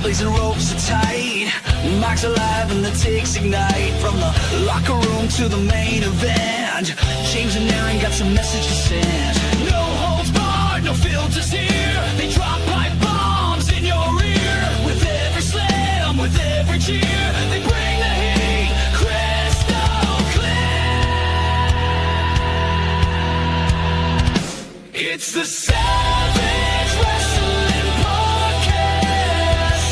blazing ropes are tight. Mike's alive and the takes ignite. From the locker room to the main event, James and Aaron got some message to send. No holds barred, no filters here. They drop pipe bombs in your ear. With every slam, with every cheer, they bring the heat crystal clear. It's the Savage Wrestling Podcast.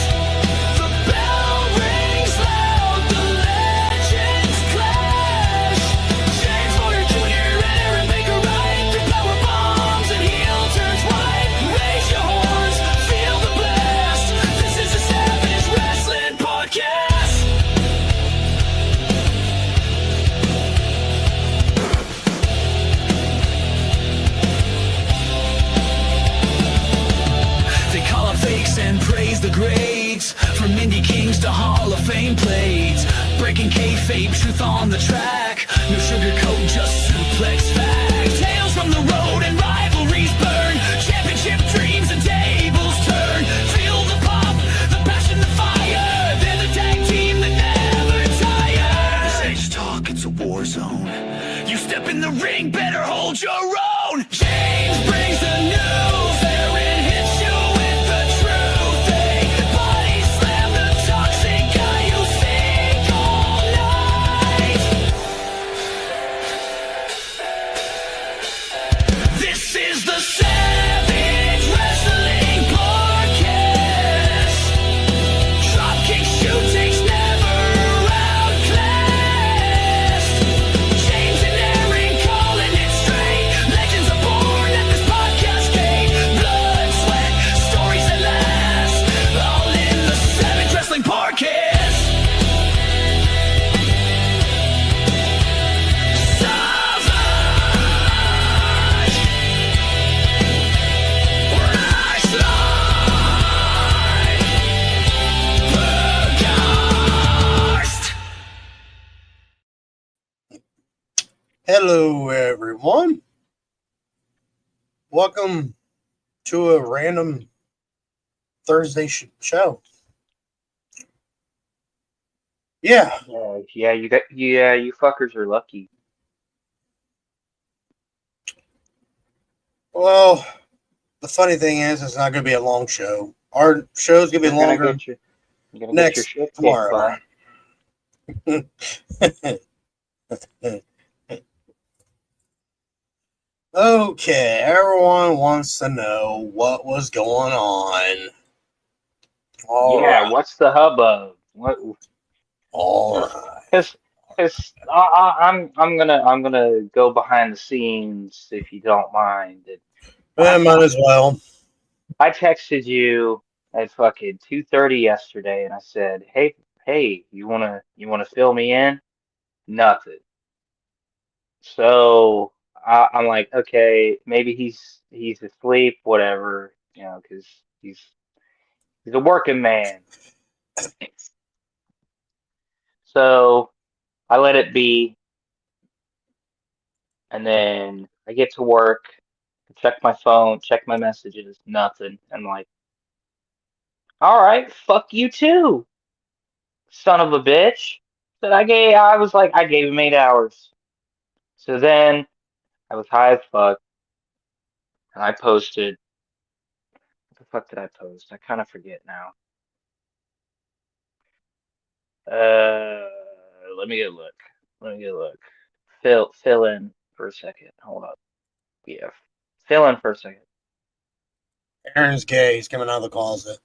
The bell rings loud, the legends clash. James Warrior Jr. and Aaron Baker Wright. Through power bombs and heel turns white. Raise your horns, feel the blast. This is the Savage Wrestling Podcast. They call out fakes and praise the greats. From indie kings to Hall of Fame plates. Breaking kayfabe, truth on the track. No sugarcoat, just suplex facts. Tales from the road and rivalries burn. Championship dreams and tables turn. Feel the pop, the passion, the fire. They're the tag team that never tires. This ain't talk, it's a war zone. You step in the ring, better hold your own. James brings the news. Aaron hits you with the truth. They body slam the toxic guy you think all night. This is the Savage Wrestling Podcast. Dropkick shootings never outclassed. James and Aaron calling it straight. Legends are born at this podcast gate. Blood, sweat, stories that last. All in the Savage Wrestling Podcast. Savage Wrestling Podcast. Hello, everyone. Welcome to a random Thursday show. Yeah, You fuckers are lucky. well, the funny thing is, it's not going to be a long show. Our show's going to be longer You're gonna next get your shit kicked, tomorrow. bud. Okay, everyone wants to know what was going on. All Yeah, right, what's the hubbub? What? all right. Because I'm gonna go behind the scenes if you don't mind. Might as well. I texted you at fucking 2:30 yesterday, and I said, hey, you wanna fill me in? Nothing. So I'm like, okay, maybe he's asleep, whatever, because he's a working man. So I let it be, and then I get to work, check my phone, check my messages, nothing. I'm like, all right, fuck you too, son of a bitch. But I gave him 8 hours. So then I was high as fuck, and I posted. What the fuck did I post? I kind of forget now. Let me get a look. Fill in for a second. Hold up. Yeah, fill in for a second. Aaron's gay. He's coming out of the closet.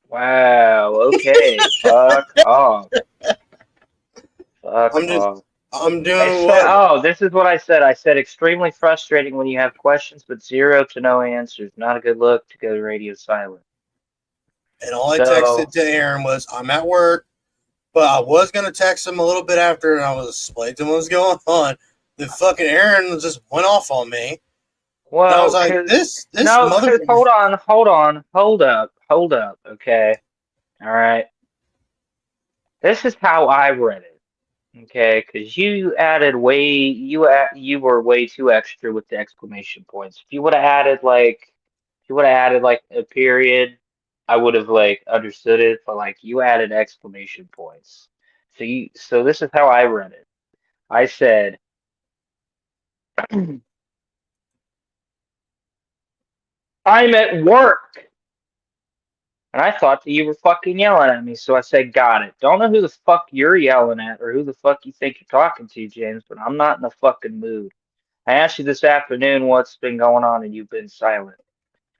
Wow. Okay. Fuck off. Fuck I'm just- off. I'm I doing said, what? oh, this is what I said. I said extremely frustrating when you have questions but zero to no answers. Not a good look to go radio silent. And all I So- texted to Aaron was, I'm at work, but I was going to text him a little bit after, and I was explaining to him what was going on. The fucking Aaron just went off on me. And I Well, was like, 'cause- this no, 'cause mother. hold up, okay, all right. This is how I read it, okay? Because you were way too extra with the exclamation points. If you would have added like a period I would have like understood it, but like you added exclamation points. So this is how I read it. I said, I'm at work. And I thought that you were fucking yelling at me, so I said, got it. Don't know who the fuck you're yelling at or who the fuck you think you're talking to, James, but I'm not in a fucking mood. I asked you this afternoon what's been going on and you've been silent.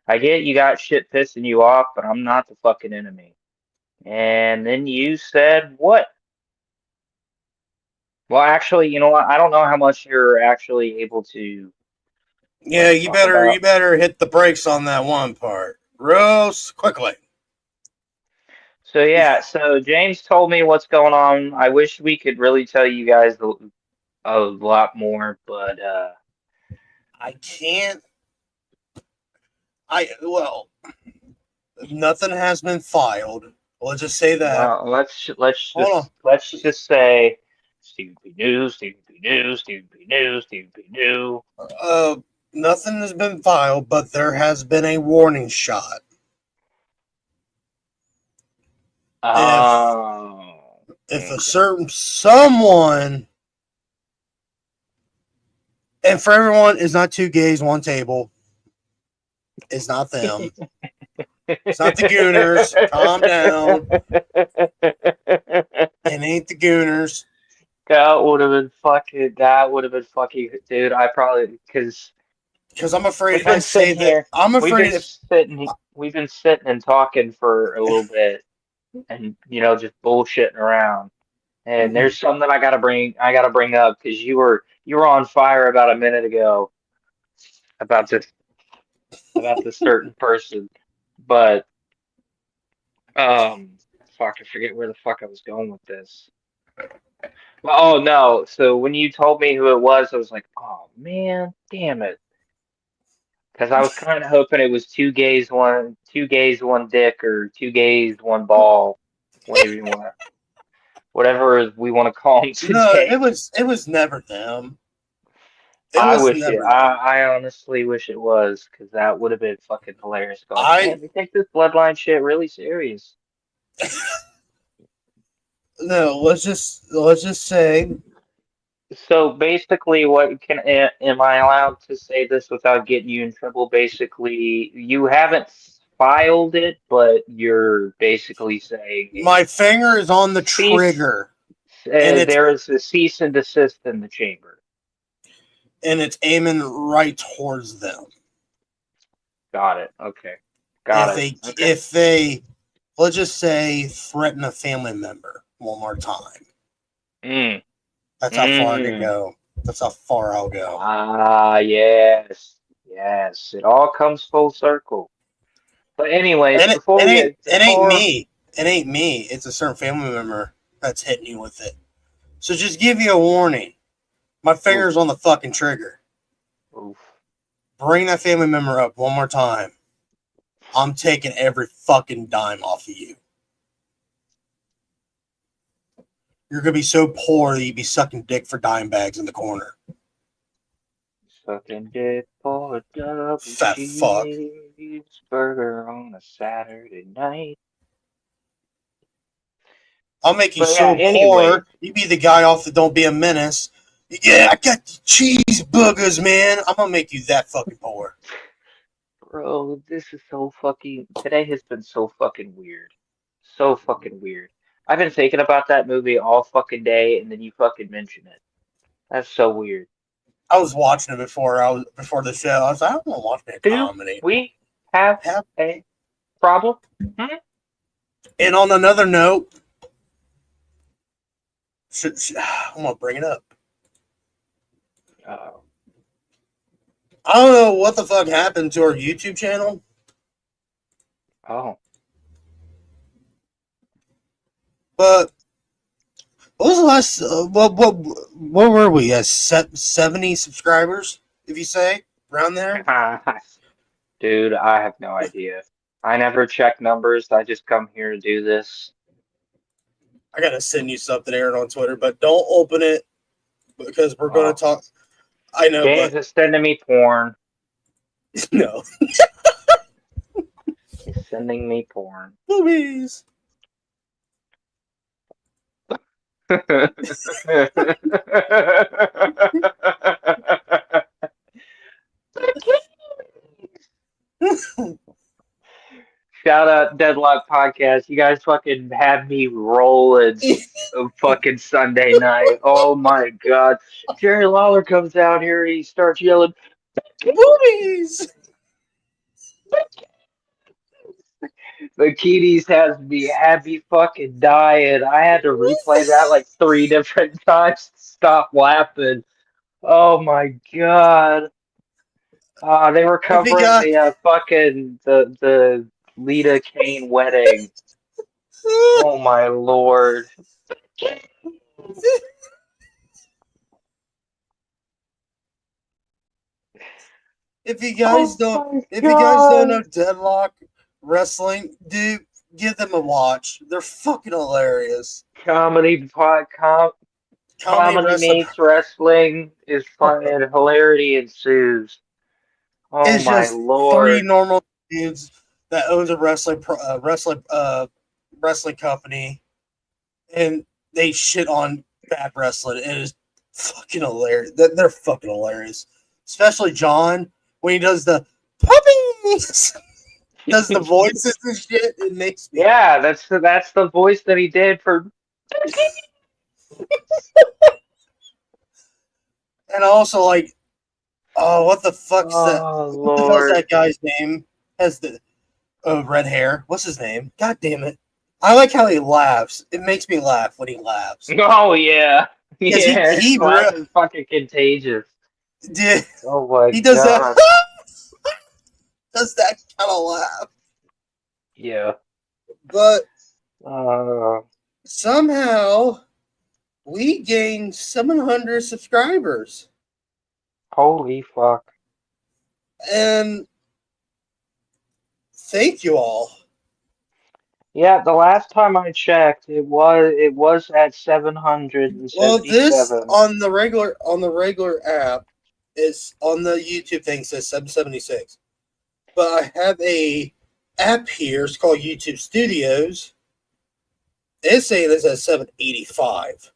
I get you got shit pissing you off, but I'm not the fucking enemy. And then you said what? Well, actually, you know what? I don't know how much you're actually able to Yeah, you talk better about. hit the brakes on that one part. Rose, quickly. So yeah, so James told me what's going on. I wish we could really tell you guys a lot more, but I can't. Well, nothing has been filed. Let's just say that. well, let's Hold just on. let's just say Stevie B news, Stevie B news, Stevie B news, Stevie B new. Uh, Nothing has been filed, but there has been a warning shot. If Oh, a okay. certain someone, and for everyone, is not two gays, one table. It's not them. It's not the Gooners. Calm down. It ain't the Gooners. That would have been fucking. That would have been fucking, dude. I probably because Because I'm afraid we've if I been say sitting that, here. I'm We've been afraid if sitting. We've been sitting and talking for a little bit, and just bullshitting around. And there's something that I gotta bring up because you were on fire about a minute ago about this certain person. But fuck, I forget where the fuck I was going with this. Well, oh no, so when you told me who it was, I was like, oh man, damn it. Because I was kind of hoping it was two gays, one dick, or two gays, one ball, whatever whatever we want to call them no, today. it was never them. It I was wish it. never them. I honestly wish it was, because that would have been fucking hilarious. Go like, I man, they take this bloodline shit really serious. no. Let's just say So basically, am I allowed to say this without getting you in trouble? Basically, you haven't filed it, but you're basically saying my finger is on the cease. trigger, and There is a cease and desist in the chamber. it's aiming right towards them. Got it. Okay. Got If it. they Okay. let's just say threaten a family member one more time. Mm. That's how far I could Mm. go. That's how far I'll go. Ah, yes. Yes. It all comes full circle. But anyways, And before we get it ain't before me. It ain't me. It's a certain family member that's hitting you with it. So just give you a warning. My oof, finger's on the fucking trigger. oof. Bring that family member up one more time. I'm taking every fucking dime off of you. You're gonna be so poor that you'd be sucking dick for dime bags in the corner. Sucking dick for a double Fat fuck. cheeseburger on a Saturday night. I'll make you But yeah, so anyways, poor, you be the guy off the Don't Be a Menace. Yeah, I got the cheeseburgers, man. I'm gonna make you that fucking poor. bro, this is so fucking. Today has been so fucking weird. So fucking weird. I've been thinking about that movie all fucking day, and then you fucking mention it. That's so weird. I was watching it before the show. I was like, I don't want to watch that Do comedy. we have Have, a problem? Hmm? and on another note, I'm gonna bring it up. Oh, I don't know what the fuck happened to our YouTube channel, oh. but what was the last? What were we at? 70 subscribers, if you say around there. Dude, I have no idea. I never check numbers. I just come here to do this. I gotta send you something, Aaron, on Twitter, but don't open it because we're gonna Oh, talk. I know, James but is sending me porn. no. He's Sending me porn. Boobies. Shout out Deadlock Podcast. You guys fucking had me rolling fucking Sunday night. Oh my god. Jerry Lawler comes out here and he starts yelling, Boobies. the Keaties had me fucking dying. I had to replay that like 3 different times to stop laughing. Oh my god. They were If you covering got, the fucking the Lita Kane wedding. Oh my lord. if you guys don't, Oh my if you guys don't know god. Deadlock Wrestling, dude, give them a watch. They're fucking hilarious. Comedy Comedy comedy wrestling meets wrestling is fun and hilarity ensues. Oh is my just three lord. normal dudes that owns a wrestling company, and they shit on bad wrestling. It is fucking hilarious. They're fucking hilarious, especially John when he does the puppies, does the voices and shit. It makes me. Yeah, that's the voice that he did for And also like, oh, what the fuck's that? Oh What the hell's lord. that guy's name? Has the red hair? What's his name? God damn it! I like how he laughs. It makes me laugh when he laughs. Oh yeah. Because Yeah, his he laugh is fucking contagious. did Oh my he does that god. does that kind of laugh. Yeah. But Uh somehow we gained 700 subscribers, holy fuck. and thank you all. Yeah, the last time I checked, it was at Well, this 777. on the regular app is on the YouTube thing says 776, but I have a app here. It's called YouTube Studios. It's saying it's at 785.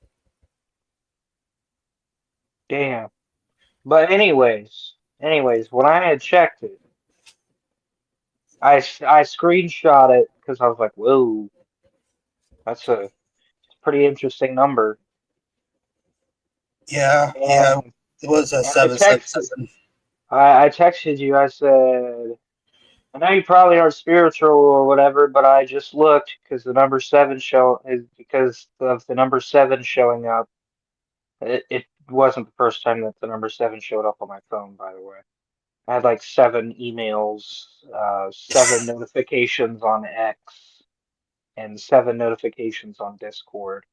Damn. But anyways, when I had checked it, I screenshot it because I was like, whoa, that's a pretty interesting number. Yeah, And it was a and I texted 777. I texted you. I said, I know you probably aren't spiritual or whatever, but I just looked because the number seven show is because of the number seven showing up. It wasn't the first time that the number seven showed up on my phone, by the way. I had like 7 emails, 7 notifications on X, and 7 notifications on Discord.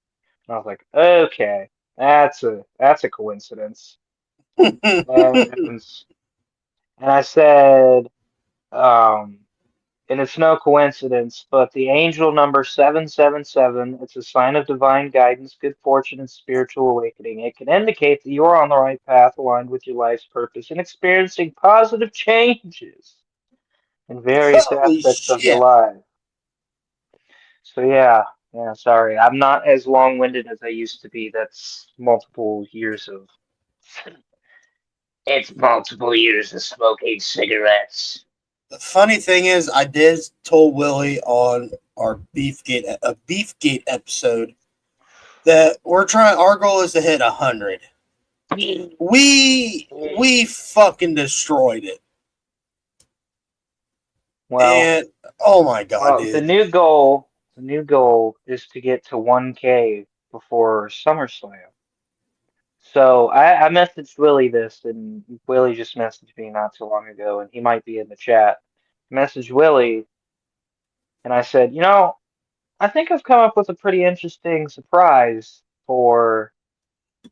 And I was like, okay, that's a coincidence. And I said, um, and it's no coincidence, but the angel number 777, it's a sign of divine guidance, good fortune, and spiritual awakening. It can indicate that you are on the right path, aligned with your life's purpose, and experiencing positive changes in various Holy aspects of your shit. life. So yeah, sorry. I'm not as long-winded as I used to be. That's multiple years of it's multiple years of smoking cigarettes. The funny thing is, I did told Willie on our Beefgate episode that we're trying. Our goal is to hit 100. We fucking destroyed it, Well, and oh my god, well, dude! the new goal is to get to 1K before SummerSlam. So I messaged Willie this, and Willie just messaged me not too long ago, and he might be in the chat. Messaged Willie, and I said, I think I've come up with a pretty interesting surprise for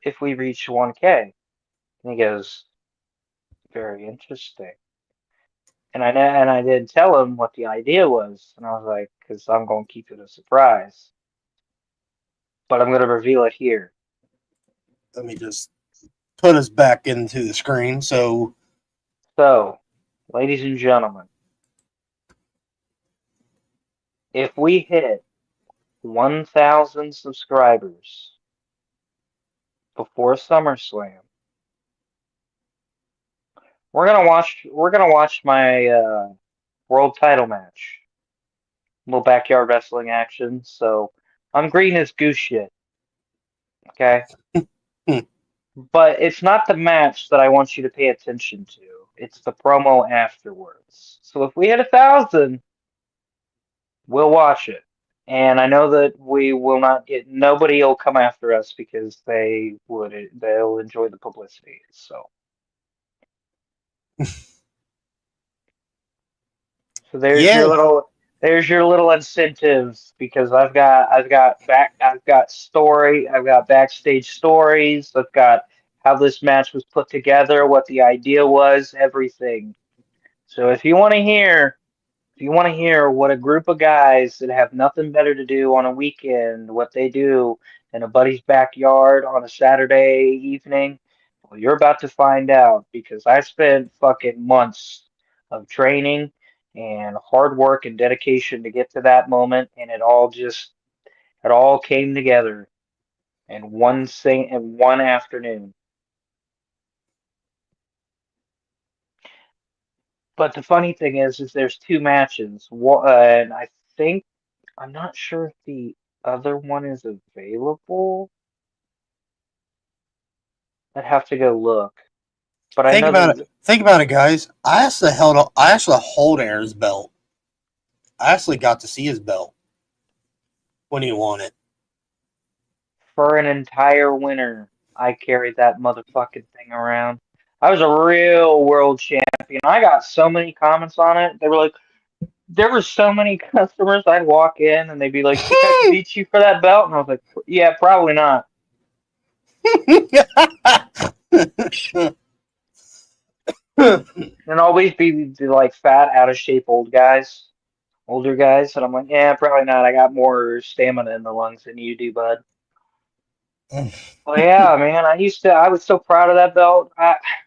if we reach 1K. And he goes, very interesting. And I did tell him what the idea was, and I was like, because I'm going to keep it a surprise, but I'm going to reveal it here. Let me just put us back into the screen. So So, ladies and gentlemen, If we hit 1,000 subscribers before SummerSlam, we're gonna watch my world title match. Little backyard wrestling action. So I'm green as goose shit. Okay. Hmm. But it's not the match that I want you to pay attention to. It's the promo afterwards. So if we hit 1,000, we'll watch it. And I know that we will not get nobody will come after us because they'll enjoy the publicity. So Yeah. there's your little incentives because I've got backstage stories, I've got how this match was put together, what the idea was, everything. So if you want to hear what a group of guys that have nothing better to do on a weekend, what they do in a buddy's backyard on a Saturday evening, well, you're about to find out because I spent fucking months of training and hard work and dedication to get to that moment, and it all came together in one afternoon. But the funny thing is there's two matches, and think I'm not sure if the other one is available. I'd have to go look. But I Think know about there's it. Think about it, guys. I actually hold Aaron's belt. I actually got to see his belt when he won it. for an entire winter, I carried that motherfucking thing around. I was a real world champion. I got so many comments on it. They were like, there were so many customers. I'd walk in and they'd be like, "Did I beat you for that belt?" And I was like, "Yeah, probably not." And always be the like fat, out of shape older guys, and I'm like, "Yeah, probably not. I got more stamina in the lungs than you do, bud." Well, yeah, man. I was so proud of that belt.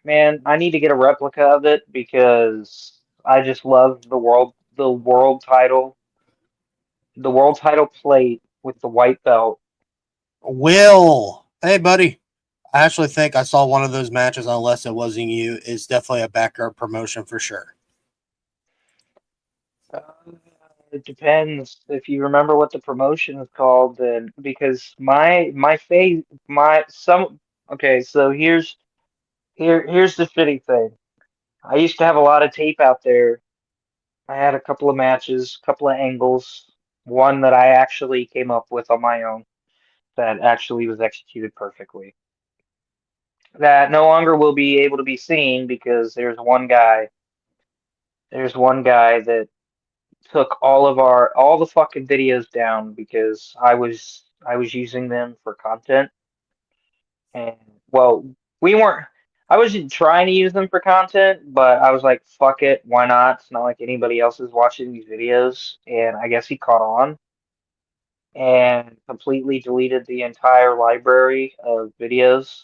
Man, I need to get a replica of it because I just love the world title plate with the white belt. Will, hey buddy. I actually think I saw one of those matches, unless it wasn't you. It's definitely a backyard promotion for sure. Uh, it depends if you remember what the promotion is called, then because my face my some okay, so here's the shitty thing. I used to have a lot of tape out there. I had a couple of matches, couple of angles, one that I actually came up with on my own that actually was executed perfectly. That no longer will be able to be seen because there's one guy that took all the fucking videos down because I was using them for content. And well, we weren't I wasn't trying to use them for content, but I was like, fuck it, why not? It's not like anybody else is watching these videos. And I guess he caught on and completely deleted the entire library of videos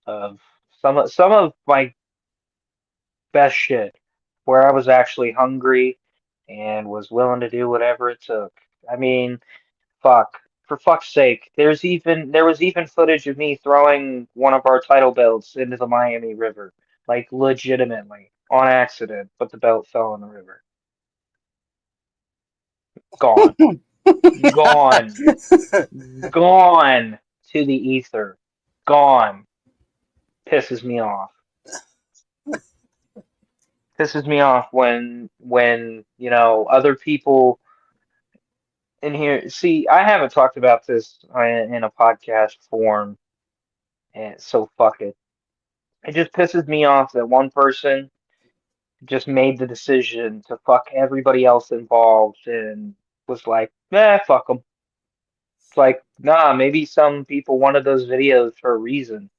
of some of my best shit where I was actually hungry and was willing to do whatever it took. I mean, fuck. For fuck's sake, there was even footage of me throwing one of our title belts into the Miami River, like legitimately on accident, but the belt fell in the river. Gone, gone, gone to the ether. Gone. Pisses me off. Pisses me off when other people in here. See, I haven't talked about this in a podcast form, and so fuck it. It just pisses me off that one person just made the decision to fuck everybody else involved and was like, fuck them. It's like, nah, maybe some people wanted those videos for a reason.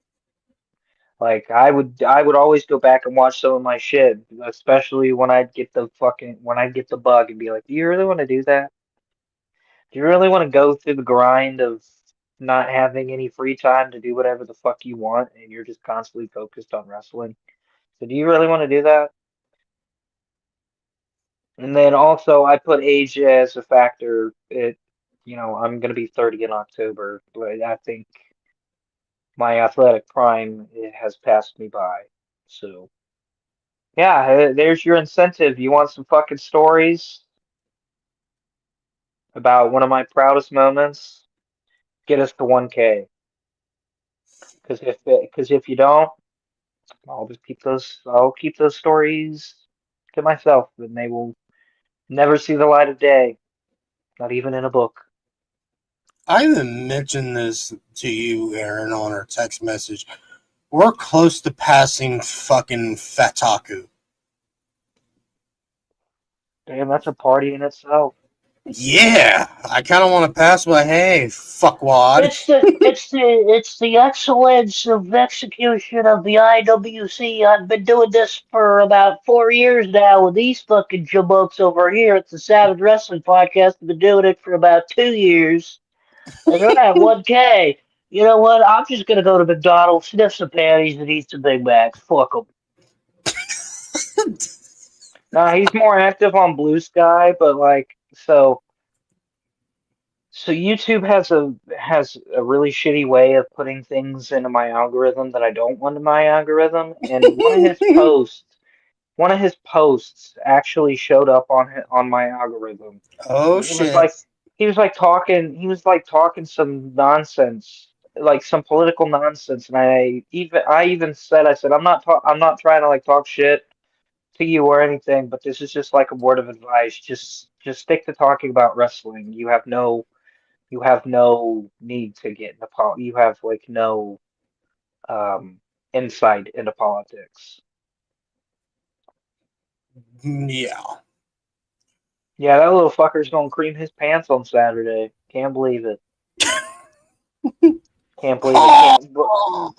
Like I would always go back and watch some of my shit, especially when I'd get the bug and be like, do you really want to do that? Do you really want to go through the grind of not having any free time to do whatever the fuck you want and you're just constantly focused on wrestling? So do you really want to do that? And then also I put age as a factor. I'm gonna be 30 in October, but I think my athletic prime it has passed me by. So yeah, there's your incentive. You want some fucking stories about one of my proudest moments? Get us to 1K. Because if you don't, I'll keep those stories to myself, and they will never see the light of day, not even in a book. I even mentioned this to you, Aaron, on our text message. We're close to passing fucking Fataku. Damn, that's a party in itself. Yeah, I kind of want to pass, but hey, fuckwad. It's the excellence of execution of the IWC. I've been doing this for about 4 years now with these fucking jabooks over here at the Savage Wrestling Podcast. I've been doing it for about 2 years. And they're at 1K. You know what? I'm just gonna go to McDonald's, sniff some panties, and eat some Big Macs. Fuck 'em. Nah, he's more active on Blue Sky, but like so YouTube has a really shitty way of putting things into my algorithm that I don't want in my algorithm, and one of his posts actually showed up on my algorithm. Oh And he was shit. like he was like talking some nonsense, like some political nonsense, and I even said I'm not trying to like talk shit to you or anything, but this is just like a word of advice. Just stick to talking about wrestling. You have no need to get into you have like no um insight into politics. Yeah. Yeah, that little fucker's gonna cream his pants on Saturday. Can't believe it. Can't believe it.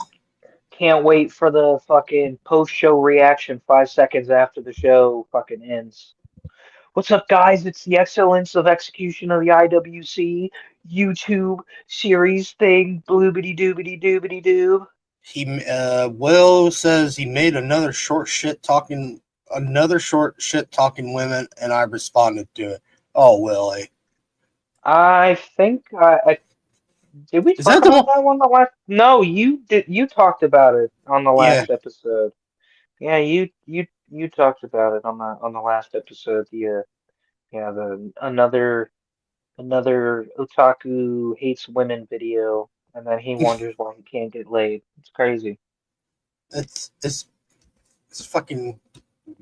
Can't wait for the fucking post-show reaction 5 seconds after the show fucking ends. What's up, guys? It's the excellence of execution of the IWC YouTube series thing. Bloobity doobity doobity doo. Will says he made another short shit talking women, and I responded to it. Oh, Willie. I think I did we Is talk that the about one? that one the last? No, you did. You talked about it on the Yeah. last episode. Yeah, you talked about it on the last episode. The another otaku hates women video, and then he wonders why he can't get laid. It's crazy. It's fucking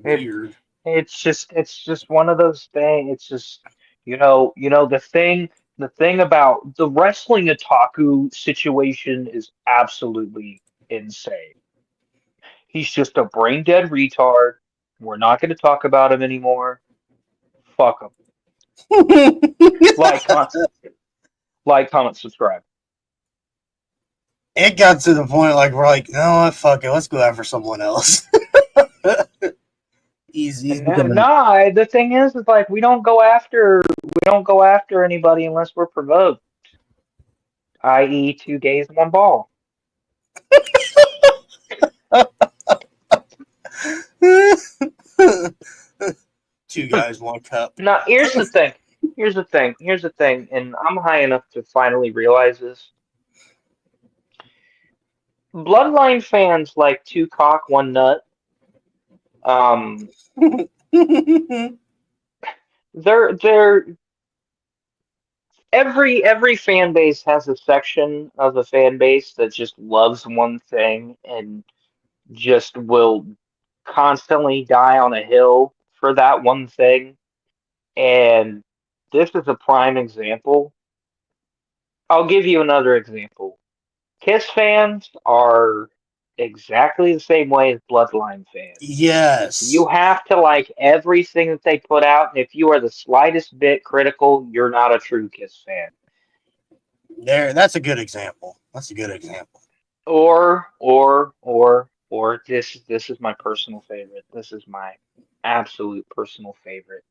It weird. it's just one of those things. It's just the thing about the wrestling otaku situation is absolutely insane. He's just a brain dead retard. We're not going to talk about him anymore. Fuck him. Like, comment, subscribe. It got to the point like we're like, no, what, fuck it, let's go after someone else. He's And becoming. nah, the thing is like we don't go after anybody unless we're provoked, i.e., two gays, one ball. Two guys, one cup. Now, here's the thing. Here's the thing. And I'm high enough to finally realize this. Bloodline fans like two cock, one nut. Um, they're every fan base has a section of the fan base that just loves one thing and just will constantly die on a hill for that one thing. And this is a prime example. I'll give you another example. Kiss fans are exactly the same way as Bloodline fans. Yes. You have to like everything that they put out, and if you are the slightest bit critical, you're not a true Kiss fan. That's a good example. That's a good example. Or this is my personal favorite. This is my absolute personal favorite.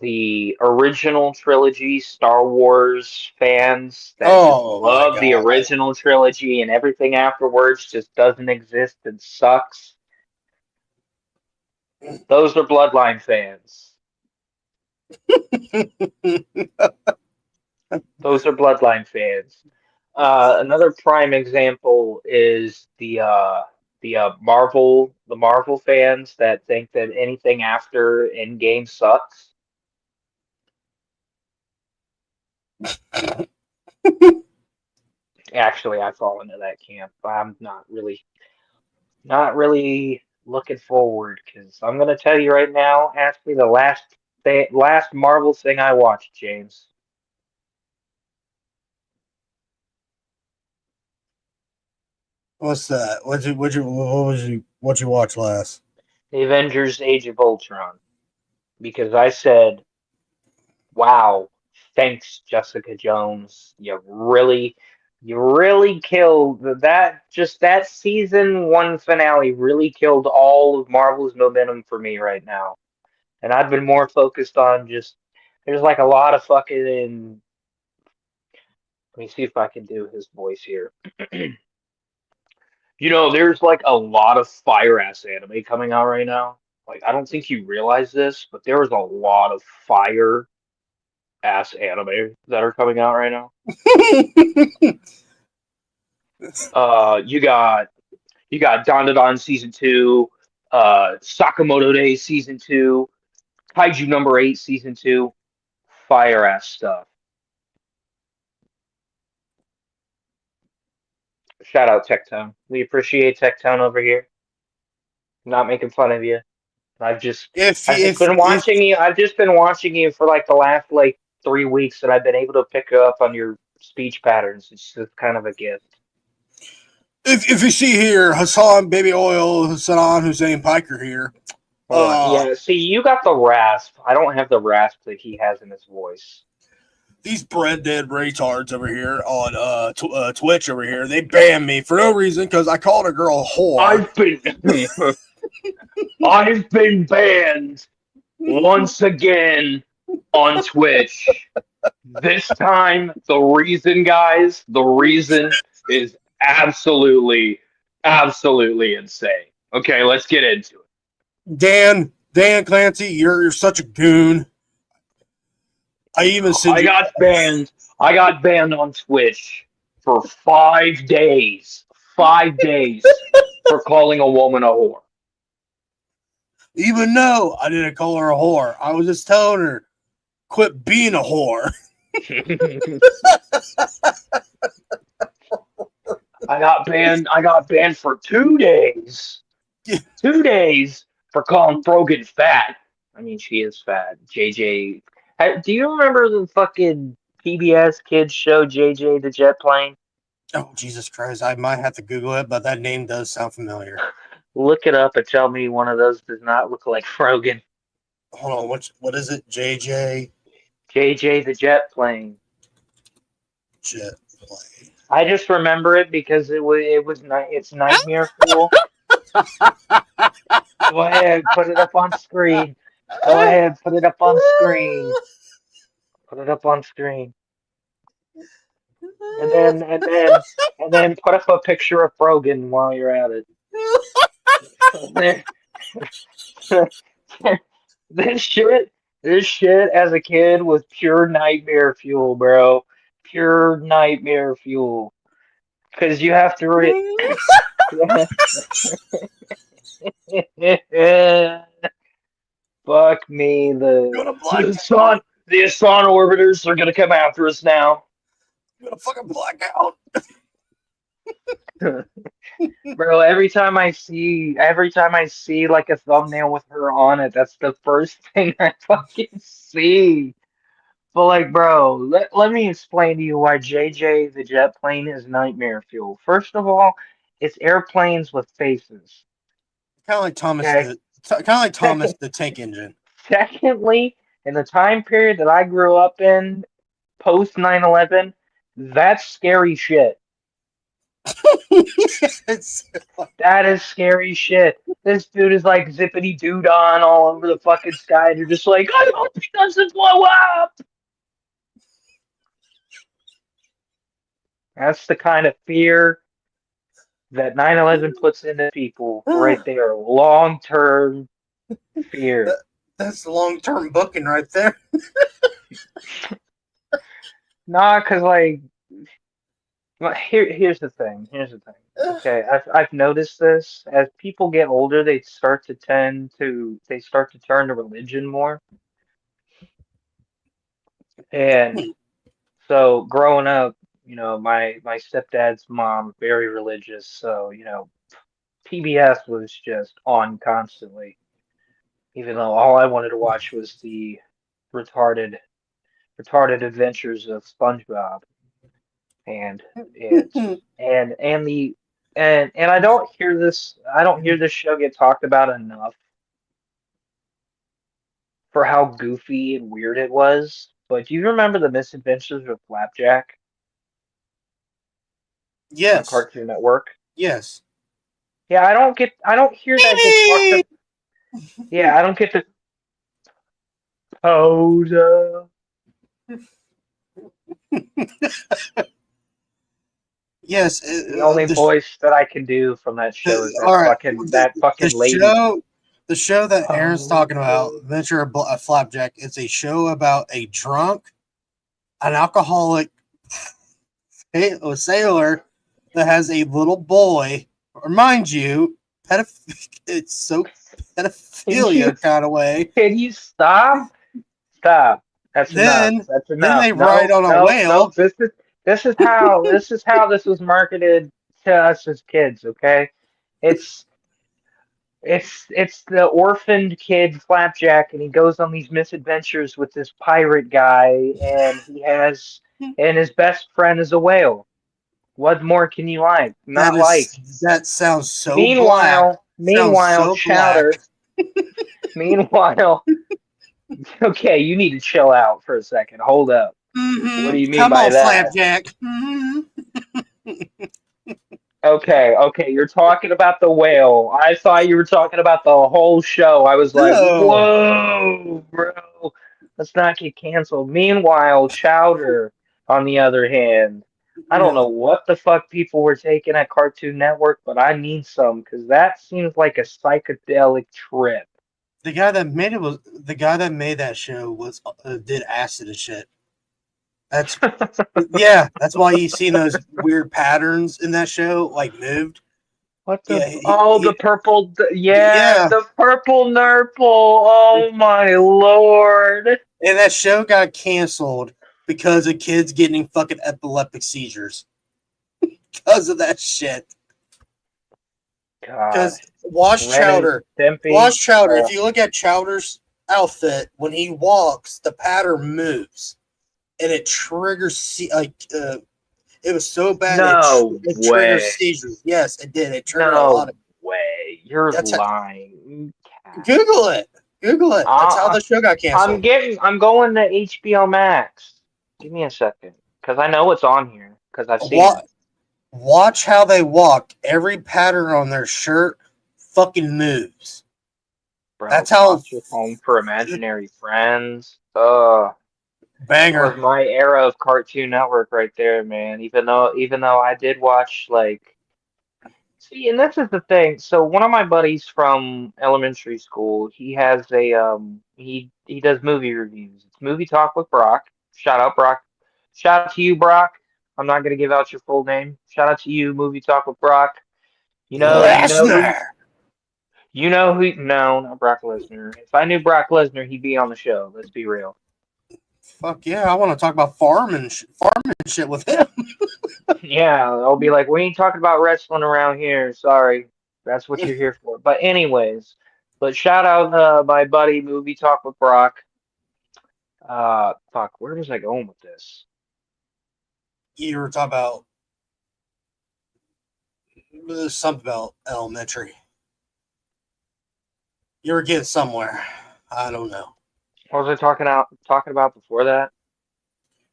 The original trilogy Star Wars fans that just Oh my love the god. original trilogy and everything afterwards just doesn't exist and sucks. Those are Bloodline fans. Those are Bloodline fans. Another prime example is the Marvel fans that think that anything after Endgame sucks. Actually, I fall into that camp. I'm not really looking forward because I'm gonna tell you right now. Ask me the last Marvel thing I watched, James. What's that? What you watch last? The Avengers: Age of Ultron, because I said, "Wow, thanks, Jessica Jones. You really killed that. Just that season one finale really killed all of Marvel's momentum for me right now." And I've been more focused on just there's like a lot of fucking. Let me see if I can do his voice here. There's like a lot of fire ass anime coming out right now. Like, I don't think you realize this, but there is a lot of fire ass anime that are coming out right now. You got Dandadan season 2, Sakamoto Days season 2, Kaiju number 8 season 2, fire ass stuff. Shout out Tectone. We appreciate Tectone over here. Not making fun of you. I've just I've just been watching you. I've just been watching you for like the last like 3 weeks, and I've been able to pick up on your speech patterns. It's just kind of a gift. If you see here, Hassan Baby Oil, Hassan Hussein Piker here. Yeah, see, you got the rasp. I don't have the rasp that he has in his voice. These bread dead retards over here on Twitch over here, they banned me for no reason because I called a girl a whore. I've been banned once again on Twitch. This time, the reason is absolutely insane. Okay, let's get into it. Dan Clancy, you're such a goon. I got banned on Twitch for 5 days. 5 days for calling a woman a whore. Even though I didn't call her a whore, I was just telling her, quit being a whore. I got banned for 2 days. 2 days for calling Brogan fat. I mean, she is fat. JJ. Do you remember the fucking PBS kids show JJ the Jet Plane? Oh, Jesus Christ. I might have to Google it, but that name does sound familiar. Look it up and tell me one of those does not look like Brogan. Hold on. What is it? JJ the Jet Plane. Jet Plane. I just remember it because it's Nightmare Fuel. Go ahead, put it up on screen. Go ahead, put it up on screen. Put it up on screen. And then put up a picture of Brogan while you're at it. This shit as a kid was pure nightmare fuel, bro. Pure nightmare fuel. Because you have to fuck me. The Asana orbiters are gonna come after us now. I'm gonna fucking black out. Bro, every time I see like a thumbnail with her on it, that's the first thing I fucking see. But like, bro, let me explain to you why JJ the Jet Plane is nightmare fuel. First of all, it's airplanes with faces. Kind of like Thomas the Tank Engine. Secondly, in the time period that I grew up in, post 9/11, that's scary shit. That is scary shit. This dude is like zippity doo on all over the fucking sky, and you're just like, I hope he doesn't blow up. That's the kind of fear that 9/11 puts into people right there. Long-term fear. That's long-term booking right there. Nah, cause like, here's the thing. Here's the thing. Okay, I've noticed this as people get older, they start to turn to religion more. And so growing up, my stepdad's mom very religious, so PBS was just on constantly, even though all I wanted to watch was the retarded adventures of SpongeBob and it's and the and I don't hear this show get talked about enough for how goofy and weird it was. But do you remember the Misadventures of Flapjack on Yes. Cartoon Network? Yes. Yeah, I don't hear that get talked about. Yeah, I don't get the Posa. Yes. The only voice that I can do from that show is All right. that The fucking lady. the show that Aaron's talking about, Oh. Adventure of Flapjack, it's a show about a drunk, an alcoholic sailor that has a little boy. Mind you, it's so Can you pedophilia kind of way. can you stop? Stop. That's enough. Then That's then enough. they ride No, on a no, no. whale. This is how this was marketed to us as kids, okay? It's it's the orphaned kid Flapjack, and he goes on these misadventures with this pirate guy, and his best friend is a whale. What more can you like? Not like. That sounds so black. Sounds Meanwhile, so black. Chowder. Meanwhile, okay, you need to chill out for a second. Hold up. What do you mean Come by on, that? Flapjack. Okay, you're talking about the whale. I thought you were talking about the whole show. I was like, No. whoa, bro, let's not get canceled. Meanwhile, Chowder, on the other hand, I don't know No. what the fuck people were taking at Cartoon Network, but I need some because that seems like a psychedelic trip. The guy that made that show was did acid and shit. That's yeah. That's why you seen those weird patterns in that show, like moved. What the? Yeah, Oh, the purple. Yeah, yeah. the purple nurple. Oh my lord. And that show got canceled because of kids getting fucking epileptic seizures because of that shit. God. Because watch Ren and Chowder. Stimpy. Watch Chowder. If you look at Chowder's outfit, when he walks, the pattern moves, and it triggers it was so bad No it way. triggers seizures. Yes, it did. It triggered a lot No of. way. You're That's how, lying. Google it. Google it. That's how the show got canceled. I'm going to HBO Max. Give me a second. Because I know it's on here. Because I've seen it. Watch how they walk. Every pattern on their shirt fucking moves. Bro, That's how. Home for Imaginary Friends. Banger. That was my era of Cartoon Network right there, man. Even though I did watch like see, and this is the thing. So one of my buddies from elementary school, he has he does movie reviews. It's Movie Talk with Brock. Shout out Brock. Shout out to you, Brock. I'm not gonna give out your full name. Shout out to you, Movie Talk with Brock. Lesnar. No, not Brock Lesnar. If I knew Brock Lesnar, he'd be on the show. Let's be real. Fuck yeah, I want to talk about farming shit with him. Yeah, I'll be like, we ain't talking about wrestling around here. Sorry, that's what you're here for. But anyways, shout out my buddy Movie Talk with Brock. Fuck, where was I going with this? You were talking about something about elementary. You were getting somewhere. I don't know. What was I talking about before that?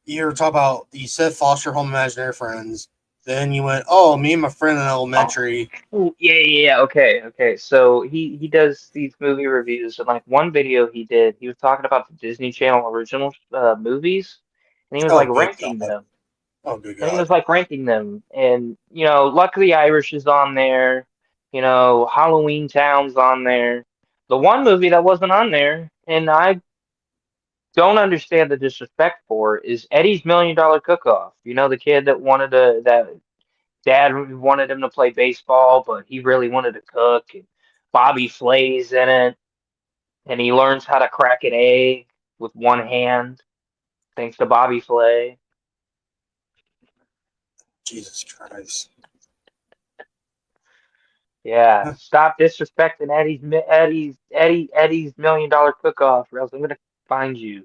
You were talking about, you said foster home imaginary friends. Then you went, oh, me and my friend in elementary. Oh, yeah. Okay. So he does these movie reviews, and like one video he did, he was talking about the Disney Channel original movies, and he was like ranking them. Oh, good God. And he was like ranking them, and Luck of the Irish is on there. Halloween Town's on there. the one movie that wasn't on there, and I don't understand the disrespect for, is Eddie's $1 Million Cook-Off. You know, the kid that that dad wanted him to play baseball, but he really wanted to cook. And Bobby Flay's in it, and he learns how to crack an egg with one hand, thanks to Bobby Flay. Jesus Christ. Yeah, stop disrespecting Eddie's $1 Million Cook-Off, or else I'm gonna find you.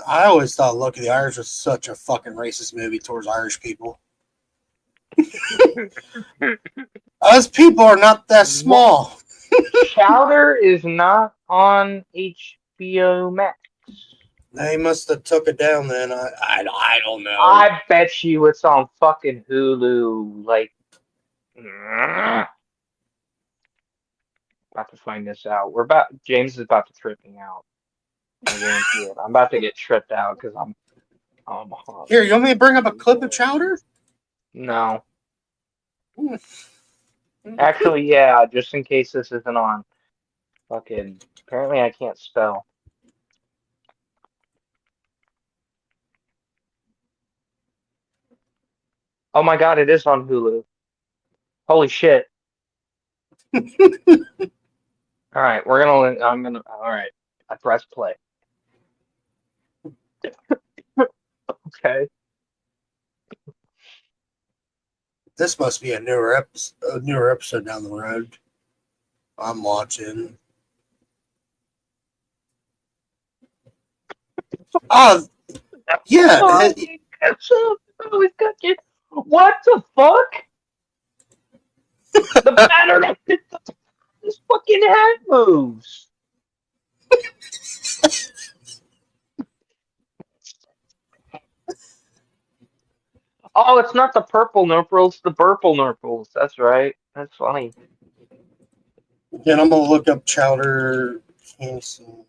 I always thought Look at the Irish was such a fucking racist movie towards Irish people. Us people are not that small. Chowder is not on HBO Max. They must have took it down then. I don't know. I bet you it's on fucking Hulu. Like, about to find this out. James is about to trip me out. I guarantee it. I'm about to get tripped out because I'm hot. Here, you want me to bring up a clip of Chowder? No. Actually, yeah, just in case this isn't on. Fucking, apparently I can't spell. Oh my god, it is on Hulu. Holy shit. Alright, alright. I press play. Okay. This must be a newer episode down the road. I'm watching. Oh, yeah. What the fuck? The pattern this fucking head moves. Oh, it's not the purple nurples, it's the purple nurples. That's right. That's funny. Again, I'm gonna look up Chowder cancel.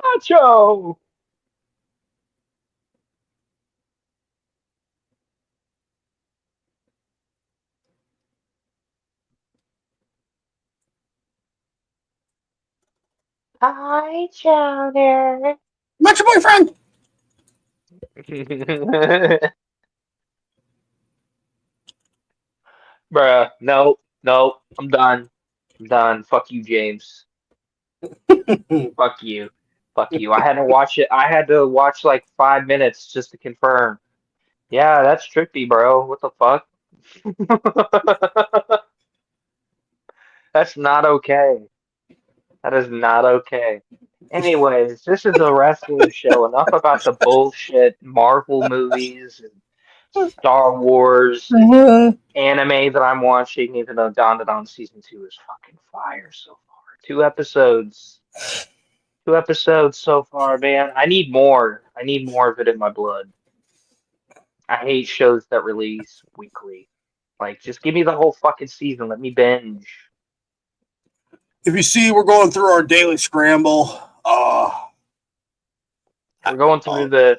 Nacho! Hi, Chowder. Not your boyfriend. Bruh, no, I'm done. I'm done. Fuck you, James. Fuck you. Fuck you. I had to watch it. I had to watch like 5 minutes just to confirm. Yeah, that's trippy, bro. What the fuck? That's not okay. That is not okay. Anyways, this is a wrestling show. Enough about the bullshit Marvel movies and Star Wars and anime that I'm watching, even though Dawn to Dawn Season 2 is fucking fire so far. 2 episodes. 2 episodes so far, man. I need more. I need more of it in my blood. I hate shows that release weekly. Like, just give me the whole fucking season. Let me binge. If you see, we're going through our daily scramble. We're going through the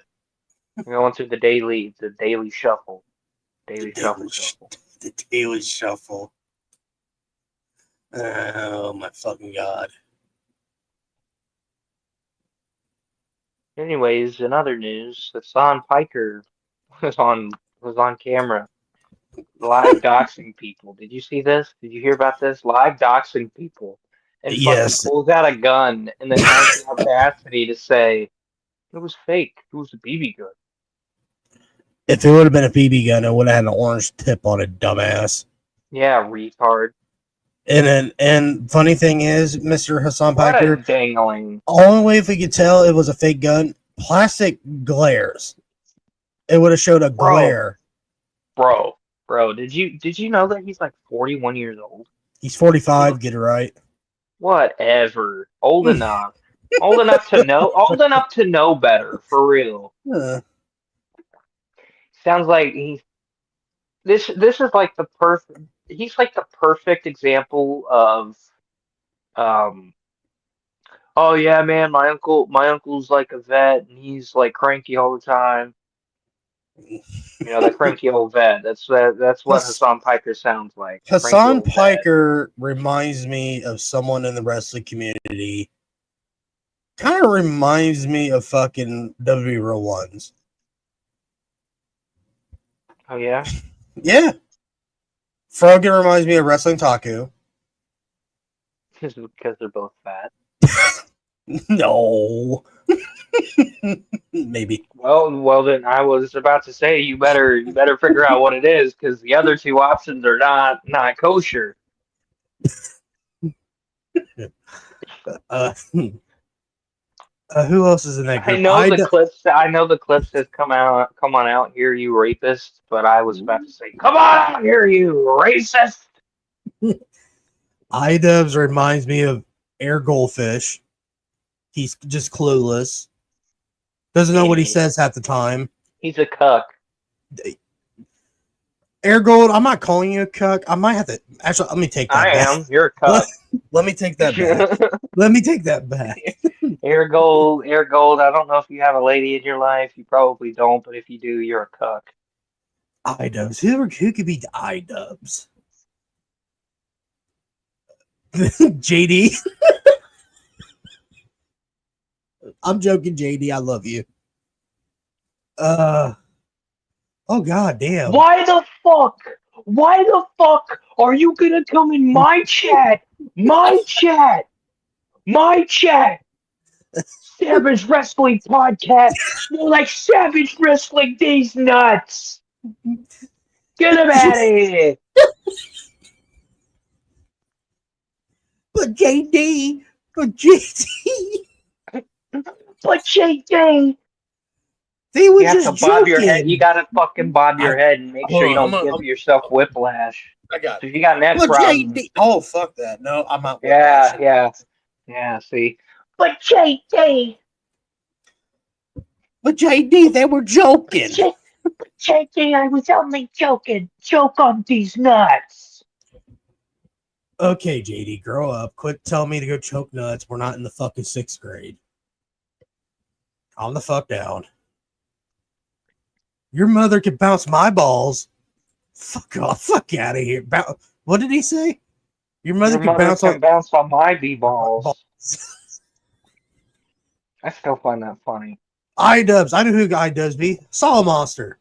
daily shuffle. Shuffle. The daily shuffle. Oh my fucking god. Anyways, in other news, Hassan Piker was on camera live doxing people. Did you see this? Did you hear about this? Live doxing people. And Yes. fucking pulls out a gun and then has the audacity to say it was fake. It was a BB gun. If it would have been a BB gun, it would have had an orange tip on it, dumbass. Yeah, retard. And funny thing is, Mr. Hassan What Piker, a dangling. only way if we could tell it was a fake gun, plastic glares. It would have showed a glare. Bro, did you know that he's like 41 years old? He's 45, get it right. Whatever. Old enough. Old enough to know better, for real. Sounds like this is like he's like the perfect example of oh yeah, man, my uncle's like a vet and he's like cranky all the time. You know, the cranky old vet. That's what Hass- Hassan Piker sounds like. Cranky Hassan old vet. Piker reminds me of someone in the wrestling community. Kind of reminds me of fucking WWE Real Ones. Oh yeah. Yeah. Frogan reminds me of Wrestling Taku. Because they're both fat. No. Maybe. Well, then I was about to say you better figure out what it is because the other two options are not kosher. Uh, who else is in that I group? know the clips. I know the clip says "Come on out here, you rapist." But I was about to say, "Come on out here, you racist." iDubbbz reminds me of Air Goldfish. He's just clueless. Doesn't know what he says half the time. He's a cuck. Air Gold, I'm not calling you a cuck. I might have to actually. Let me take that I back. am. You're a cuck. Let me take that back. Let me take that back. Air gold. I don't know if you have a lady in your life. You probably don't, but if you do, you're a cuck. iDubbbz. Who could be iDubbbz? JD. I'm joking, JD. I love you. Oh god damn. Why the fuck are you gonna come in my chat? My chat. Savage Wrestling Podcast. More like Savage Wrestling These Nuts. Get him out of here. But JD. They were You have just to bob your joking. head. You gotta fucking bob your head and make sure you don't give yourself whiplash. I got So if you got neck but problems. JD. Oh fuck that. No, I'm not. Yeah. See, but JD, they were joking. JD, I was only joking. Joke on these nuts. Okay, JD, grow up. Quit telling me to go choke nuts. We're not in the fucking 6th grade. Calm the fuck down. Your mother could bounce my balls. Fuck off. Fuck out of here. What did he say? Your mother could bounce on my b-balls. I still find that funny. iDubbbz. I know who iDubbbz be. Saw Monster.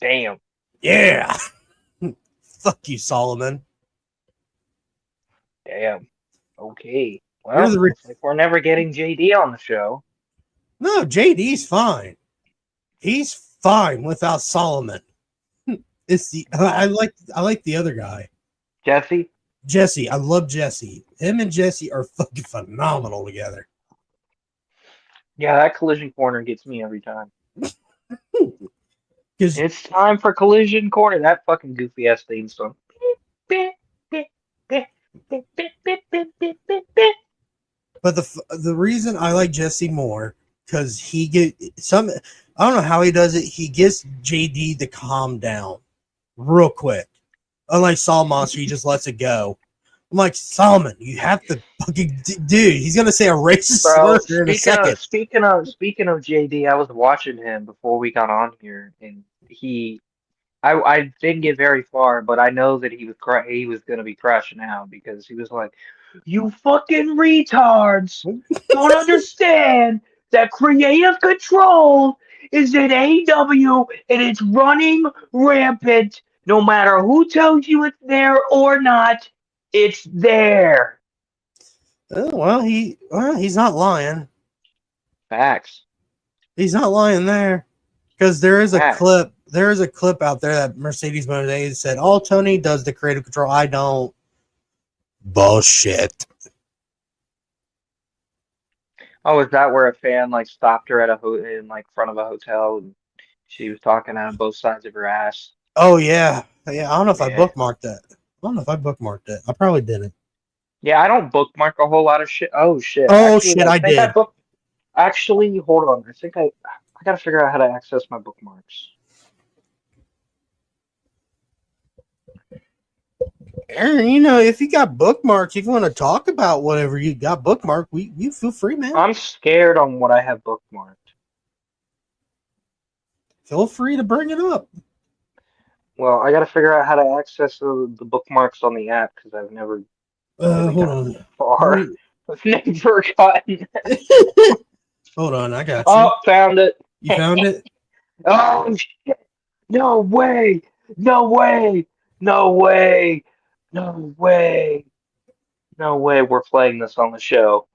Damn. Yeah. Fuck you, Solomon. Damn. Okay. Well, looks like we're never getting JD on the show. No, JD's fine. He's fine without Solomon. I like the other guy. Jesse. I love Jesse. Him and Jesse are fucking phenomenal together. Yeah, that Collision Corner gets me every time. Because it's time for Collision Corner. That fucking goofy ass theme song. But the reason I like Jesse more, because he get some, I don't know how he does it. He gets JD to calm down real quick. Unlike Saul Monster, he just lets it go. I'm like, Solomon, you have to fucking dude. He's gonna say a racist slur in a second. Speaking of JD, I was watching him before we got on here, and I didn't get very far, but I know that he was gonna be crashing out because he was like, "You fucking retards don't understand that creative control is in AEW and it's running rampant. No matter who tells you it's there or not, it's there." Oh, well, he's not lying. Facts. He's not lying there, because there is a clip. There is a clip out there that Mercedes Monet said, "All Tony does the creative control. I don't." Bullshit. Oh, is that where a fan like stopped her at in front of a hotel and she was talking out of both sides of her ass? Oh yeah. I don't know if I bookmarked that. I probably didn't. Yeah, I don't bookmark a whole lot of shit. Oh shit. Actually, I did. Actually, hold on. I think I gotta figure out how to access my bookmarks. Aaron, if you got bookmarks, if you want to talk about whatever you got bookmarked, you feel free, man. I'm scared on what I have bookmarked. Feel free to bring it up. Well, I got to figure out how to access the bookmarks on the app because I've never really Hold gotten on. far. I've never gotten. Hold on, I got you. Oh, found it. You found it? Oh shit! No way! No way! No way! No way! No way! We're playing this on the show.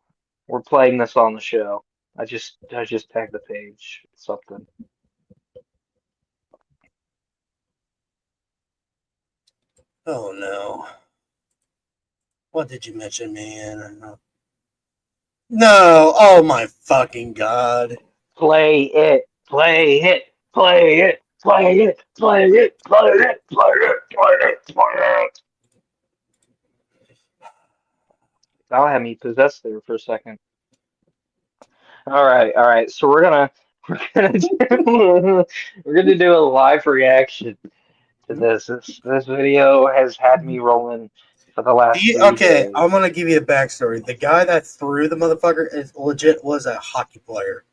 We're playing this on the show. I just tagged the page. Something. Oh no. What did you mention me in? No. Oh my fucking god. Play it. Play it. Play it. Play it. Play it. Play it. Play it. Play it. Play it. That'll have me possessed there for a second. All right. So we're gonna we're gonna do a live reaction to this. This video has had me rolling for the last 3 Okay, days. I'm gonna give you a backstory. The guy that threw the motherfucker is legit was a hockey player.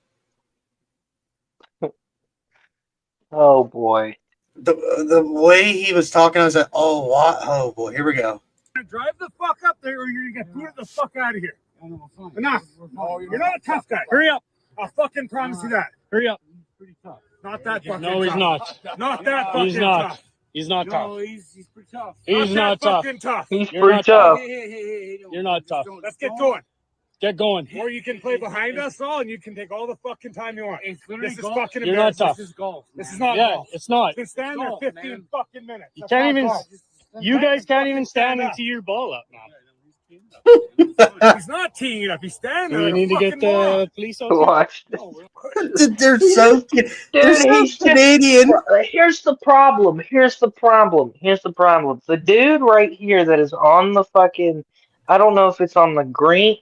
Oh boy. The way he was talking, I was like, oh what? Oh boy, here we go. Drive the fuck up there or you're gonna get booted the fuck out of here. Enough. You're not a tough guy. Hurry up. I'll fucking promise you that. Hurry up. Not that fucking No, he's tough. not. Not that fucking He's not. tough. He's not tough. No, he's pretty tough. He's not tough. Fucking tough. He's You're pretty not tough. Hey, You're not tough. Let's get going. Get going. Or you can play behind us all and you can take all the fucking time you want. This is fucking You're not embarrassing. tough. This is golf. This is not Yeah, golf. it's not. You can stand there 15 fucking minutes. You That's can't not even. golf. You guys can't even stand up. until your ball up now. He's not teeing it up. He's standing Do there. we need to get the police out here? Watch. They're so they're so he's just- Canadian. Here's the problem. Here's the problem. Here's the problem. The dude right here that is on the fucking. I don't know if it's on the green.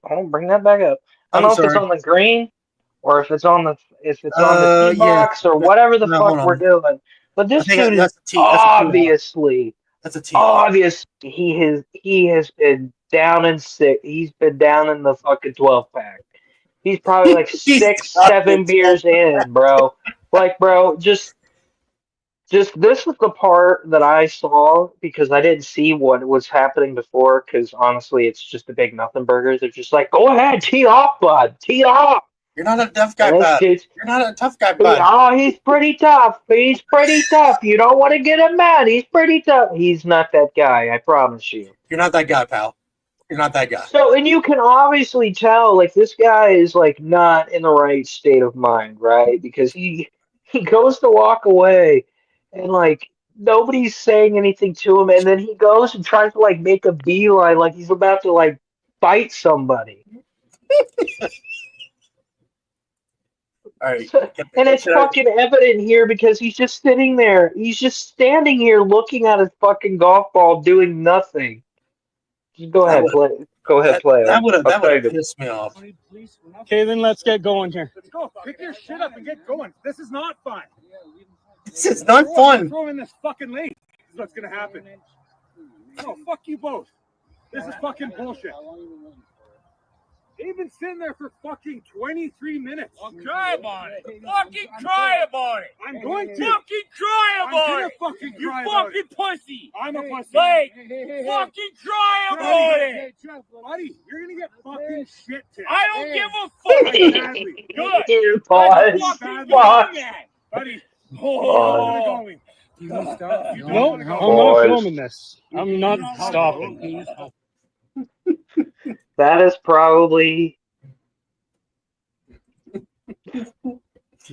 Oh, bring that back up. I don't I'm know if it's sorry. on the green or if it's on the tee box or whatever the No, fuck hold we're on. doing. But this I think dude is that's a tee. That's a tee. obviously. That's a tee. Obviously, he has been down in six. He's been down in the fucking 12 pack. He's probably like He's 6, down 7 in beers in, bro. Like, bro, just this is the part that I saw because I didn't see what was happening before. Because honestly, it's just a big nothing burger. They're just like, go ahead, tee off, bud, tee off. You're not a tough guy, And this bud. dude's- You're not a tough guy, bud. Oh, he's pretty tough. He's pretty tough. You don't want to get him mad. He's pretty tough. He's not that guy, I promise you. You're not that guy, pal. You're not that guy. So, and you can obviously tell, like, this guy is, like, not in the right state of mind, right? Because he goes to walk away, and, like, nobody's saying anything to him, and then he goes and tries to, like, make a beeline, like he's about to, like, bite somebody. All right. And it's fucking evident here because he's just sitting there. He's just standing here looking at his fucking golf ball doing nothing. Just go ahead, play. Go ahead, play. That would have I'll tell you. pissed me off. Okay, then let's get going here. Let's go. Pick your shit up and get going. This is not fun. This is not fun. Throw in this fucking lake. This is what's gonna happen. No, fuck you both. This is fucking bullshit. They've been sitting there for fucking 23 minutes. Cry about it. Fucking cry about it. I'm going to. Fucking cry I'm about gonna it. fucking You cry about it. fucking pussy. I'm a pussy. Like, fucking cry about it. Buddy, you're gonna get fucking shit to. I don't give a fuck. Badly. Pause. Let's fucking Pause. do that. Buddy. Oh. Going. No, don't I'm wanna go. not Boys. filming this. I'm not stopping. That is probably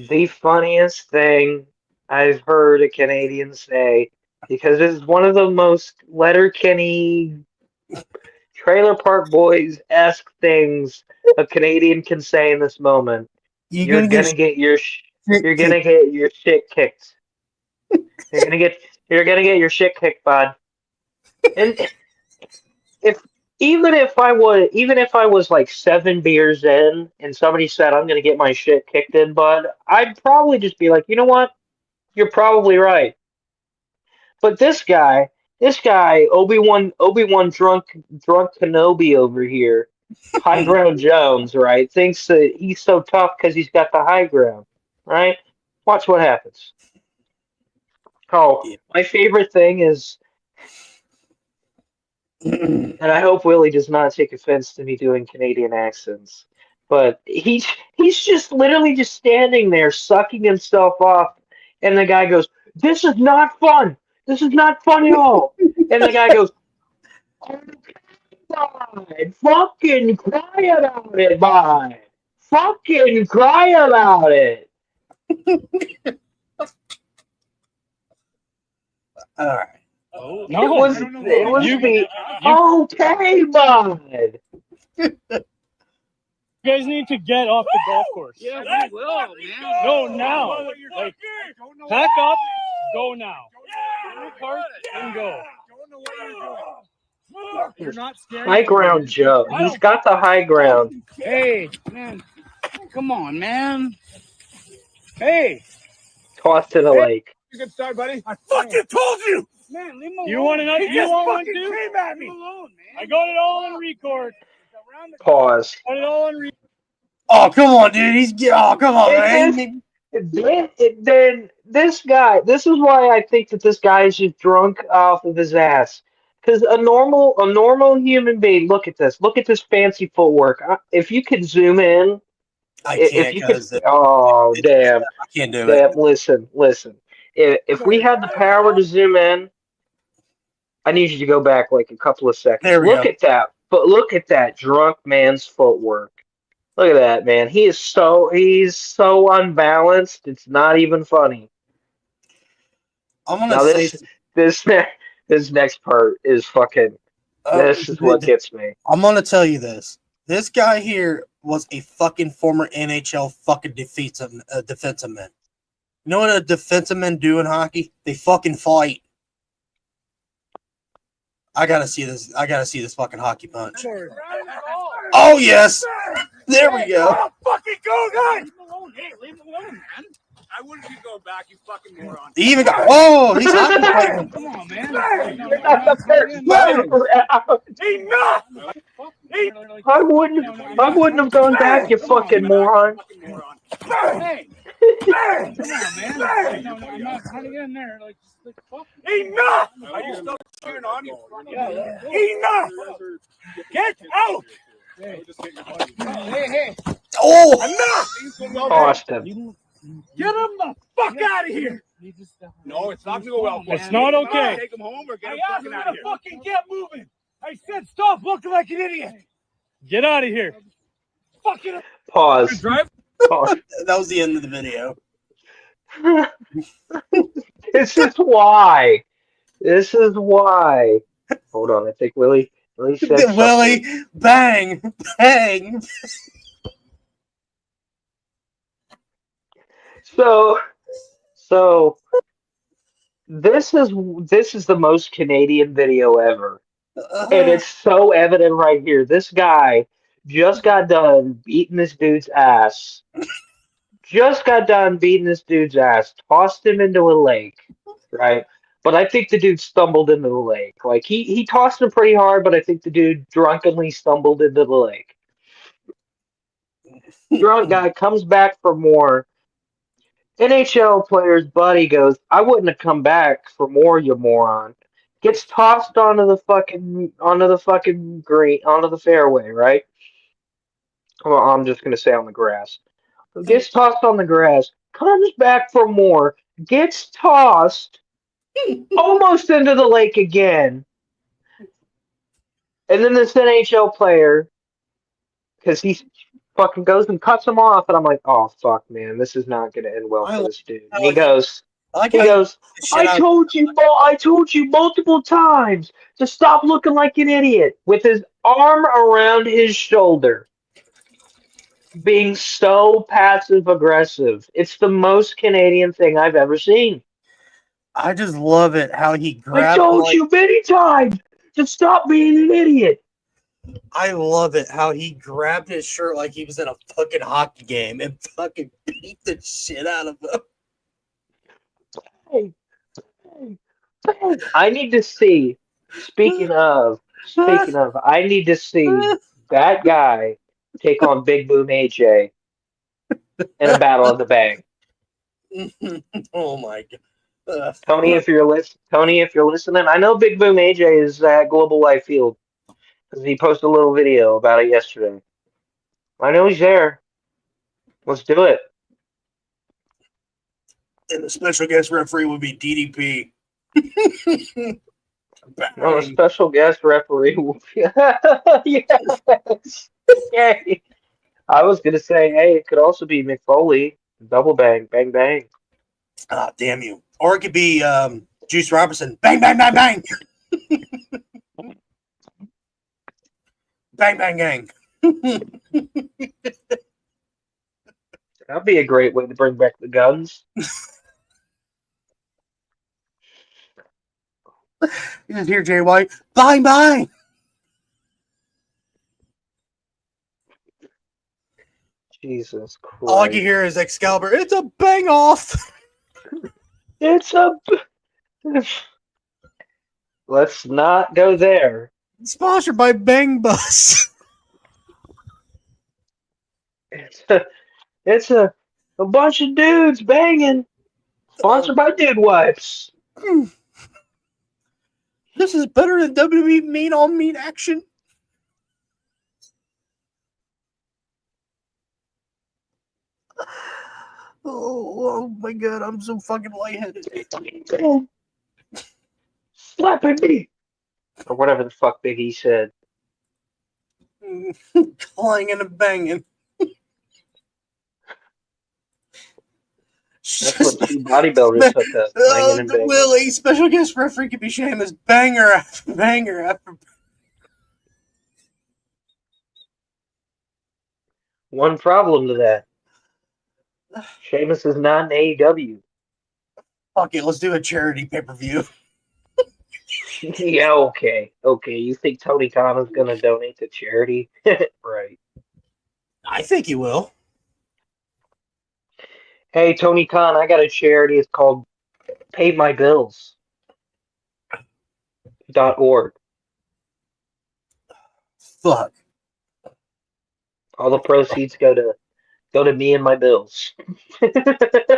the funniest thing I've heard a Canadian say because it's one of the most Letterkenny Trailer Park Boys-esque things a Canadian can say in this moment. You're gonna get your shit kicked. You're gonna get your shit kicked, bud. And even if I was like 7 beers in and somebody said I'm gonna get my shit kicked in, bud, I'd probably just be like, you know what? You're probably right. But this guy, Obi-Wan drunk Kenobi over here, High Ground Jones, right? Thinks that he's so tough because he's got the high ground, right? Watch what happens. Oh, Yeah. my favorite thing is, and I hope Willie does not take offense to me doing Canadian accents, but he's just literally just standing there sucking himself off, and the guy goes, "This is not fun. This is not fun at all." And the guy goes, "Oh, God, fucking cry about it, bye. Fucking cry about it." All right. Oh It no! was don't know it what was You, the you okay, bud. guys need to get off the golf course. Yeah, we will, man. No, now. Like, pack up, go now. Get in your car and go. Don't know what you're doing. You're not scared. High ground Joe. He's got the high ground. Hey, man. Come on, man. Hey. Tossed to the lake. You can start, buddy. I fucking told you. Man, leave him alone. You want to? He You just want one fucking too? came at Leave me. him alone, man. I got it all on record. Pause. Got it all on record. Oh, come on, dude. Oh, come on, And man. then this guy. This is why I think that this guy is just drunk off of his ass. Because a normal human being. Look at this. Look at this fancy footwork. If you could zoom in, I if can't you could. because Oh damn. I can't do it. Damn. Listen. If we had the power to zoom in, I need you to go back like a couple of seconds. There we Look go. at that. But look at that drunk man's footwork. Look at that, man. He's so unbalanced. It's not even funny. I'm gonna Now say. this next part is fucking. This is what gets me. I'm gonna tell you this. This guy here was a fucking former NHL fucking defensive man. You know what a defensive men do in hockey? They fucking fight. I gotta see this. I gotta see this fucking hockey punch. Oh yes, there we go. Oh, fucking go, guys. Leave him alone. Hey, leave him alone, man. I wouldn't be going back, you fucking moron. He even got. Oh, he's hockey fighting. Come on, man. That's the first round. Enough! I wouldn't have gone back, you fucking moron. Hey. Come on, man. No, I'm not trying to get in there. Like, fuck. Enough! Are you still cheering on you? Yeah. Enough! Get out! Hey. Oh, Enough! Austin. Get him the fuck out of here! No, it's not gonna go well. It's not okay. Take him home or get him I asked fucking you out to of here. fucking get moving. I said stop looking like an idiot. Get out of here. Fucking Pause. Pause. that was the end of the video. This is why. This is why. Hold on, I think Willie said something. Willie, bang, bang. So this is the most Canadian video ever. And it's so evident right here. This guy just got done beating this dude's ass. Tossed him into a lake, right? But I think the dude stumbled into the lake. Like he tossed him pretty hard, but I think the dude drunkenly stumbled into the lake. Drunk guy comes back for more. NHL player's buddy goes, "I wouldn't have come back for more, you moron." Gets tossed onto the fucking green, onto the fairway, right? Well, I'm just gonna say on the grass. Gets tossed on the grass, comes back for more, gets tossed almost into the lake again. And then this NHL player, because he fucking goes and cuts him off, and I'm like, oh fuck, man, this is not gonna end well for this dude. And he goes, I told you multiple times to stop looking like an idiot, with his arm around his shoulder, being so passive aggressive. It's the most Canadian thing I've ever seen. I just love it how he grabbed. I told you many times to stop being an idiot. I love it how he grabbed his shirt like he was in a fucking hockey game and fucking beat the shit out of him. I need to see. Speaking of, I need to see that guy take on Big Boom AJ in a battle of the bang. Oh my god. Tony, if you're listening, I know Big Boom AJ is at Global Life Field because he posted a little video about it yesterday. I know he's there. Let's do it. And the special guest referee would be DDP. No, a Bang. special guest referee will be. Yes. Yay. I was gonna say, hey, it could also be Mick Foley. Double bang, bang, bang. Ah, damn you. Or it could be Juice Robinson. Bang, bang, bang, bang. Bang, bang, gang. That'd be a great way to bring back the guns. You just hear Jay White. Bang, bang. Jesus All I can Christ. hear is Excalibur. It's a bang off. It's a. Let's not go there. Sponsored by Bang Bus. It's a bunch of dudes banging. Sponsored by Dude Wipes. This is better than WWE meat on meat action. Oh my god, I'm so fucking lightheaded. Slapping me. Or whatever the fuck Biggie said. Clanging and banging. That's what two bodybuilders hook up. Clanging and banging. Willie, special guest referee could be Sheamus. Banger after banger after. One problem to that. Sheamus is not in AEW. Fuck it, let's do a charity pay-per-view. Yeah, okay. Okay, you think Tony Khan is going to donate to charity? Right. I think he will. Hey, Tony Khan, I got a charity. It's called PayMyBills.org. Fuck. All the proceeds go to me and my bills.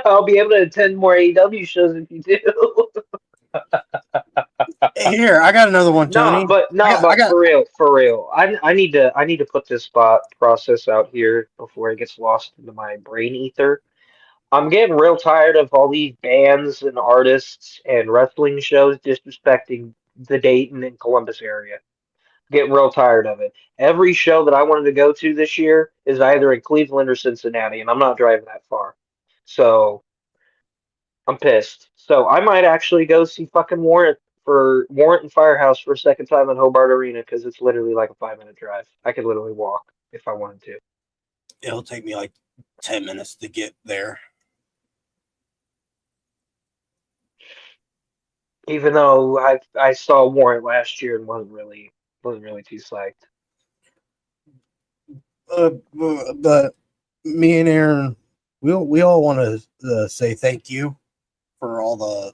I'll be able to attend more AEW shows if you do. Here, I got another one, Tony. For real. I need to put this spot process out here before it gets lost into my brain ether. I'm getting real tired of all these bands and artists and wrestling shows disrespecting the Dayton and Columbus area. Getting real tired of it. Every show that I wanted to go to this year is either in Cleveland or Cincinnati, and I'm not driving that far. So I'm pissed. So I might actually go see fucking Warrant and Firehouse for a second time at Hobart Arena because it's literally like a 5-minute drive. I could literally walk if I wanted to. It'll take me like 10 minutes to get there. Even though I saw Warrant last year and wasn't really too psyched. But me and Aaron, we all want to say thank you for all the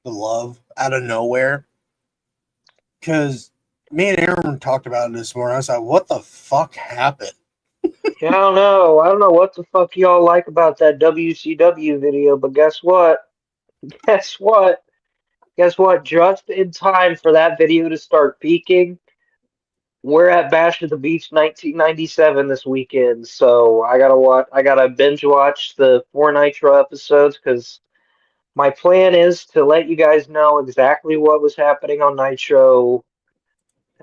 love out of nowhere. Because me and Aaron talked about it this morning. I was like, what the fuck happened? Yeah, I don't know. I don't know what the fuck y'all like about that WCW video, but guess what? Guess what? Guess what? Just in time for that video to start peaking, we're at Bash at the Beach 1997 this weekend, so I gotta binge watch the 4 Nitro episodes because my plan is to let you guys know exactly what was happening on Nitro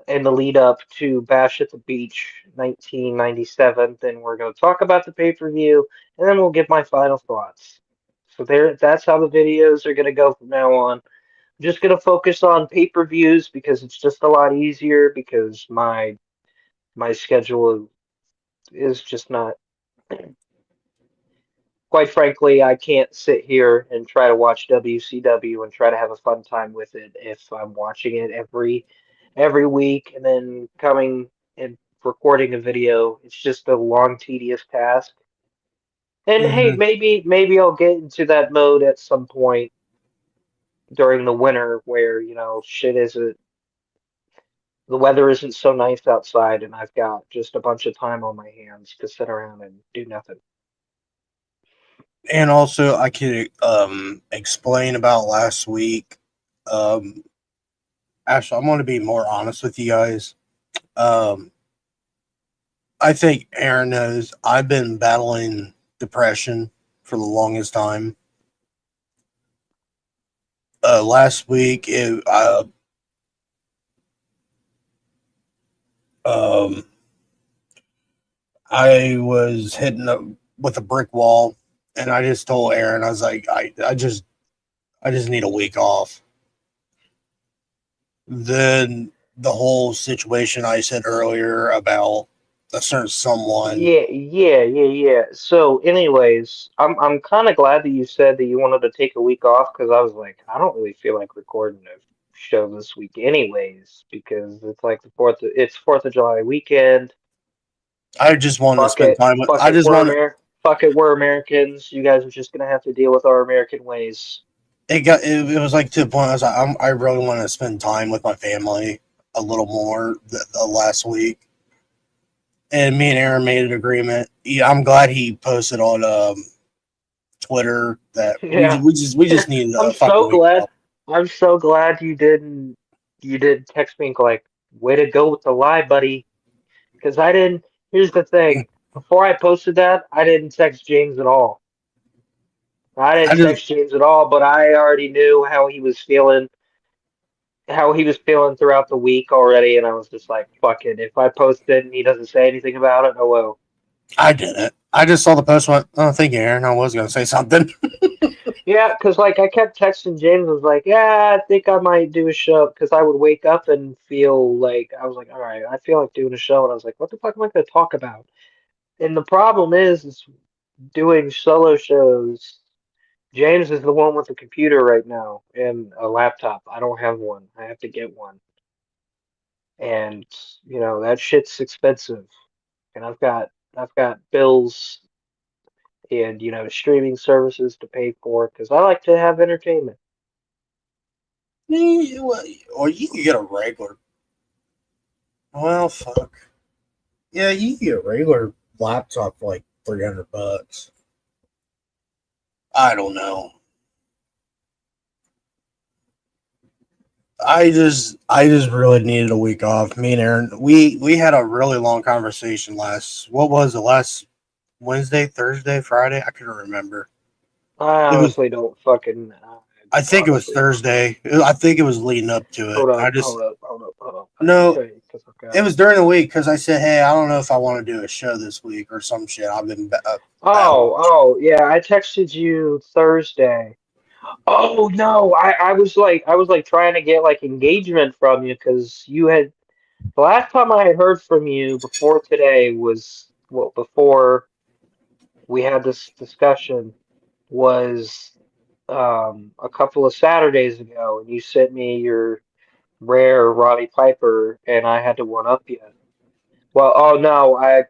in the lead up to Bash at the Beach 1997. Then we're gonna talk about the pay-per-view, and then we'll give my final thoughts. So that's how the videos are gonna go from now on. Just gonna focus on pay-per-views because it's just a lot easier because my schedule is just not, quite frankly, I can't sit here and try to watch WCW and try to have a fun time with it if I'm watching it every week and then coming and recording a video. It's just a long, tedious task. And hey, maybe I'll get into that mode at some point during the winter where, the weather isn't so nice outside and I've got just a bunch of time on my hands to sit around and do nothing. And also, I could explain about last week. Um, Actually, I'm going to be more honest with you guys. Um, I think Aaron knows I've been battling depression for the longest time. Last week, um, I was hitting with a brick wall, and I just told Aaron, I was like, I just need a week off. Then the whole situation I said earlier about a certain someone, Yeah. So, anyways, I'm kind of glad that you said that you wanted to take a week off because I was like, I don't really feel like recording a show this week, anyways, because it's like it's Fourth of July weekend. I just wanted to Fuck spend it, time with. fuck I it, just wanted. fuck it, we're Americans. You guys are just gonna have to deal with our American ways. It was like to the point I was like, I really want to spend time with my family a little more the last week. And me and Aaron made an agreement. Yeah, I'm glad he posted on Twitter that Yeah, we just needed I'm a fucking so week glad. off. I'm so glad you didn't text me like, way to go with the lie, buddy. Because I didn't. Here's the thing. Before I posted that, I didn't text James at all. I I didn't just text James at all, but I already knew how he was feeling throughout the week already, and I was just like, fuck it. If I post it and he doesn't say anything about it, oh well. I didn't. I just saw the post. Went, oh, thank you, Aaron. I was gonna say something. Yeah, because like I kept texting James, I was like, yeah, I think I might do a show, because I would wake up and feel like I was like, all right, I feel like doing a show, and I was like, what the fuck am I going to talk about? And the problem is doing solo shows. James is the one with the computer right now and a laptop. I don't have one. I have to get one. And that shit's expensive. And I've got bills and streaming services to pay for because I like to have entertainment. Or you could get a regular. Well, fuck. Yeah, you could get a regular laptop for like $300. I don't know. I just really needed a week off. Me and Aaron, we had a really long conversation what was it, last Wednesday, Thursday, Friday? I couldn't remember. I It was honestly don't fucking. I think it was Honestly don't. Thursday. I think it was leading up to it. Hold up, I just hold up, hold up, hold up. I can no, tell you because I've it got. was during the week because I said, hey, I don't know if I want to do a show this week or some shit. I've been battling. Oh, yeah. I texted you Thursday. Oh no, I was like trying to get like engagement from you because the last time I had heard from you before today was before we had this discussion was a couple of Saturdays ago, and you sent me your rare Roddy Piper, and I had to one up you. Well, oh no, I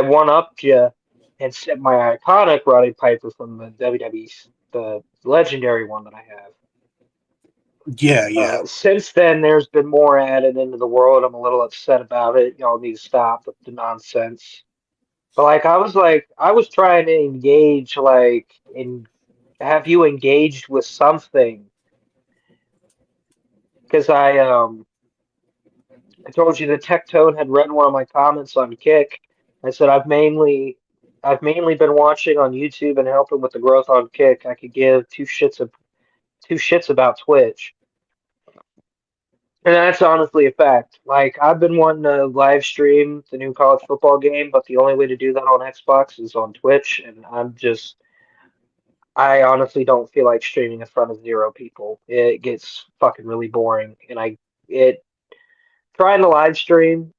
one upped you and sent my iconic Roddy Piper from the WWE, the legendary one that I have. Yeah, yeah. Since then, there's been more added into the world. I'm a little upset about it. Y'all need to stop with the nonsense. But I was trying to engage, have you engaged with something? Because I told you that Tectone had read one of my comments on Kick. I said I've mainly been watching on YouTube and helping with the growth on Kick. I could give two shits about Twitch. And that's honestly a fact. Like, I've been wanting to live stream the new college football game, but the only way to do that on Xbox is on Twitch, and I honestly don't feel like streaming in front of zero people. It gets fucking really boring, and it trying to live stream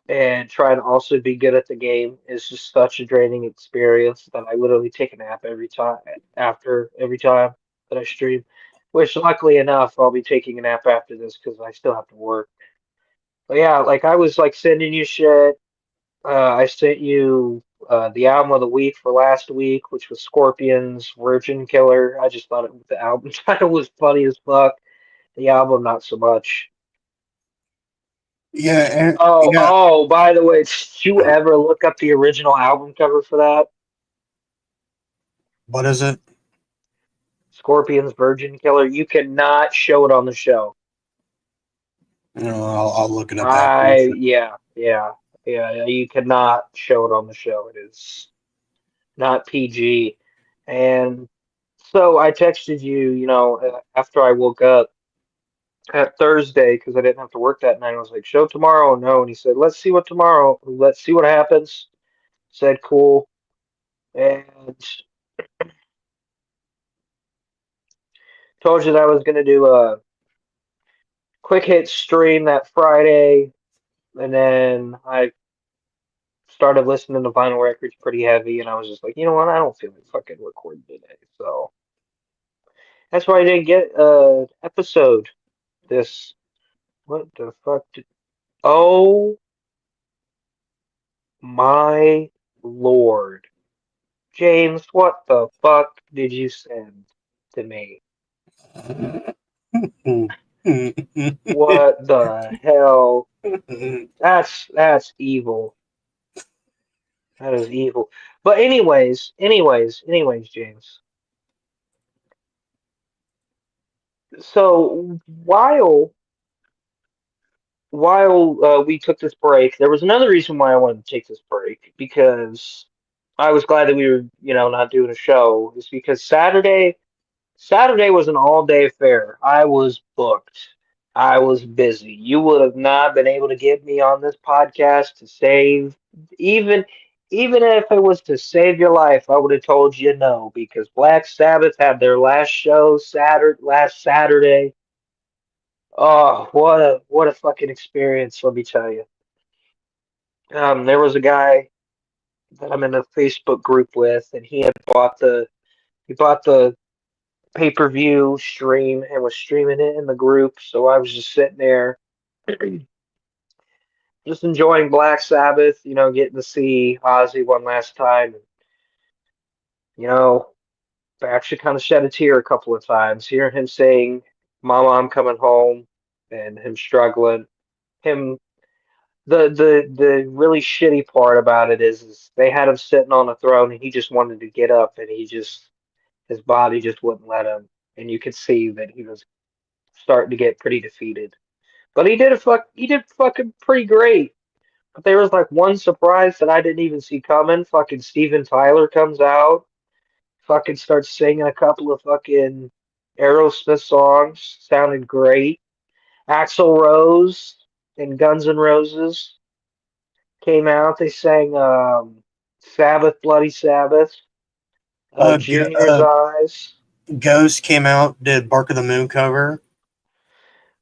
and trying to also be good at the game is just such a draining experience that I literally take a nap every time that I stream. Which, luckily enough, I'll be taking a nap after this because I still have to work. But yeah, like I was like sending you shit. I sent you the album of the week for last week, which was Scorpions Virgin Killer. I just thought the album title was funny as fuck. The album, not so much. Yeah, and Oh, yeah. oh, by the way, did you ever look up the original album cover for that? What is it? Scorpion's Virgin Killer. You cannot show it on the show. I'll look it up after. Yeah. You cannot show it on the show. It is not PG. And so I texted you, after I woke up at Thursday because I didn't have to work that night. I was like, show tomorrow? No. And he said, let's see what happens. Said, cool. And told you that I was going to do a quick hit stream that Friday. And then I started listening to vinyl records pretty heavy. And I was just like, you know what? I don't feel like fucking recording today. So that's why I didn't get an episode this. What the fuck did. Oh my lord. James, what the fuck did you send to me? What the hell? That's evil. That is evil. But anyways, James. So while we took this break, there was another reason why I wanted to take this break because I was glad that we were, not doing a show. Is because Saturday was an all-day affair. I was booked. I was busy. You would have not been able to get me on this podcast to save, even even if it was to save your life, I would have told you no because Black Sabbath had their last show last Saturday. Oh, what a fucking experience, let me tell you. There was a guy that I'm in a Facebook group with, and he bought the pay-per-view stream and was streaming it in the group. So I was just sitting there, just enjoying Black Sabbath, getting to see Ozzy one last time. You know, I actually kind of shed a tear a couple of times, hearing him saying, "Mama, I'm coming home," and him struggling. Him, the really shitty part about it is they had him sitting on a throne and he just wanted to get up and his body just wouldn't let him, and you could see that he was starting to get pretty defeated. But he did fucking pretty great. But there was like one surprise that I didn't even see coming. Fucking Steven Tyler comes out, fucking starts singing a couple of fucking Aerosmith songs, sounded great. Axl Rose and Guns N' Roses came out. They sang Sabbath, Bloody Sabbath, G- Junior's Eyes. Ghost came out, did Bark of the Moon cover.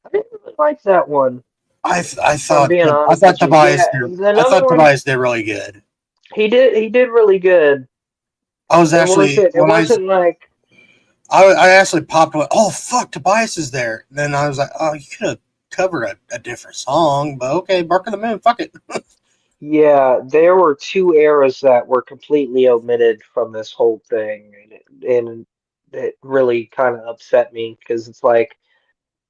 I didn't really like that one. I If I'm thought being I honest thought with you. Tobias Yeah, did, I another thought one. Tobias did really good. He did really good. I was actually It wasn't like. I actually popped away. Oh fuck, Tobias is there. Then I was like, oh, you could have covered a different song, but okay, Bark of the Moon, fuck it. Yeah, there were two eras that were completely omitted from this whole thing, and it really kind of upset me because it's like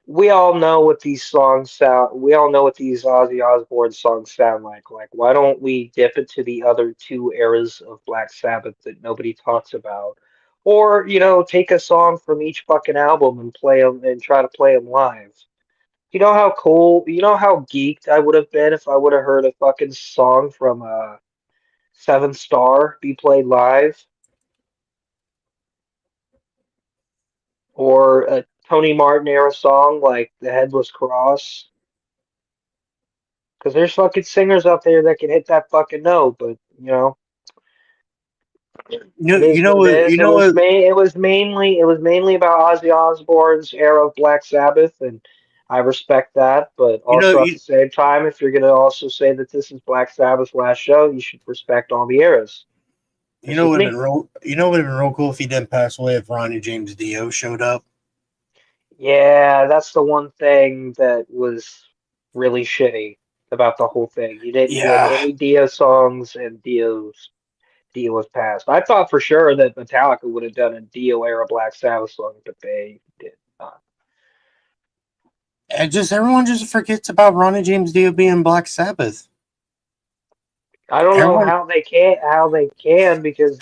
we all know what these songs sound. We all know what these Ozzy Osbourne songs sound like. Like, why don't we dip into the other two eras of Black Sabbath that nobody talks about? Or, take a song from each fucking album and play them and try to play them live. You know how cool, how geeked I would have been if I would have heard a fucking song from Seven Star be played live, or a Tony Martin era song like The Headless Cross. Because there's fucking singers out there that can hit that fucking note, but it is what it is. You know what, It was mainly about Ozzy Osbourne's era of Black Sabbath, and I respect that. But you know, also at the same time, if you're gonna also say that this is Black Sabbath's last show, you should respect all the eras. you That's know just what would have me. been real. You know what would have been real cool if he didn't pass away if Ronnie James Dio showed up. Yeah, that's the one thing that was really shitty about the whole thing. You didn't get Yeah, any Dio songs, and Dio was passed. I thought for sure that Metallica would have done a Dio era Black Sabbath song, but they did not. and just everyone just forgets about Ronnie James Dio being Black Sabbath. I don't know Everyone, how they can because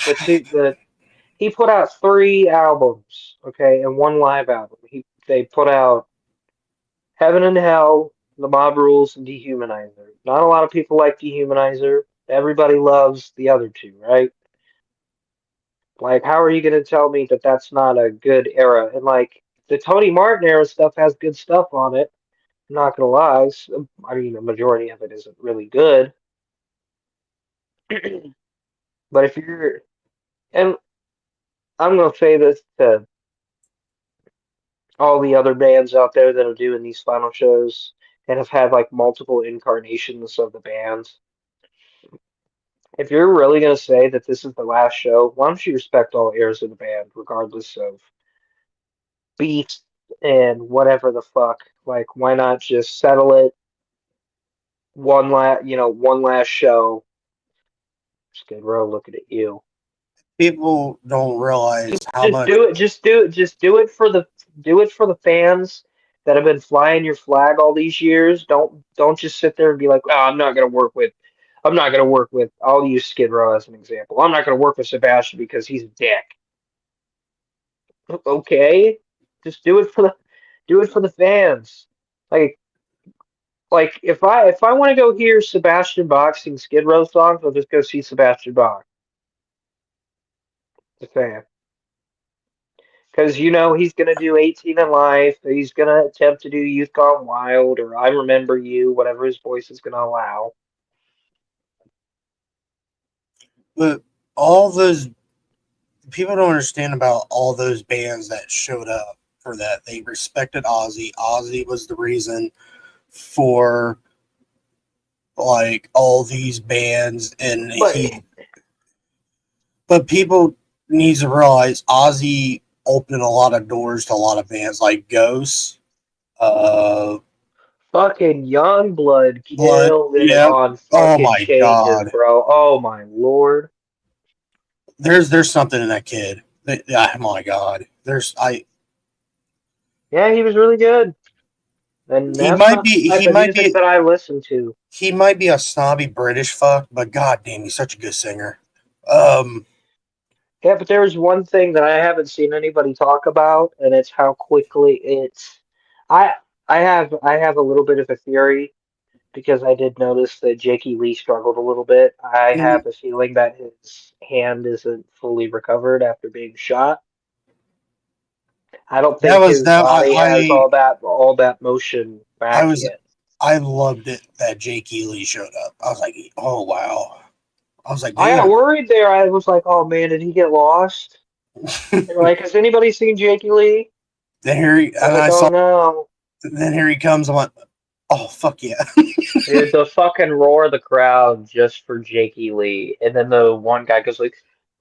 he put out 3 albums, okay, and 1 live album. They put out Heaven and Hell, The Mob Rules, and Dehumanizer. Not a lot of people like Dehumanizer. Everybody loves the other 2, right? Like, how are you going to tell me that that's not a good era? And, like, the Tony Martin era stuff has good stuff on it. I'm not going to lie. I mean, the majority of it isn't really good. But if you're, and I'm going to say this to all the other bands out there that are doing these final shows and have had, like, multiple incarnations of the band. If you're really going to say that this is the last show, why don't you respect all eras of the band, regardless of beats and whatever the fuck? Like, why not just settle it one last show? Skid Row looking at you. People don't realize how Just much. do it. Just do it for the fans that have been flying your flag all these years. Don't just sit there and be like, oh, I'm not gonna work with. I'll use Skid Row as an example. I'm not gonna work with Sebastian because he's a dick. Okay, just do it for the fans. Like if I want to go hear Sebastian Bach sing Skid Row songs, I'll just go see Sebastian Bach. The fan. Because he's gonna do 18 in Life. He's gonna attempt to do Youth Gone Wild or I Remember You, whatever his voice is gonna allow. But all those people don't understand about all those bands that showed up for that. They respected Ozzy. Ozzy was the reason for like all these bands, and but people need to realize Ozzy opened a lot of doors to a lot of bands like Ghost, Fucking Youngblood Blood. killed it Yeah. on Oh fucking my Changes, God. bro. Oh my lord. There's something in that kid. Oh my God. Yeah, he was really good. And He that's might not be the type he of might music be that I listen to. he might be a snobby British fuck, but god damn, he's such a good singer. Um Yeah, but there was one thing that I haven't seen anybody talk about, and it's how quickly it's. I I have a little bit of a theory because I did notice that Jakey Lee struggled a little bit. I have a feeling that his hand isn't fully recovered after being shot. I don't that think was his that body has all that motion I back was yet. I loved it that Jake Ely showed up. I was like, oh wow. I was like, I got dude. worried there. I was like, oh man, did he get lost? They were like, has anybody seen Jakey Lee? I was like, oh no. Then here he comes. I'm like, oh fuck yeah. Dude, the fucking roar of the crowd just for Jakey Lee. And then the one guy goes like,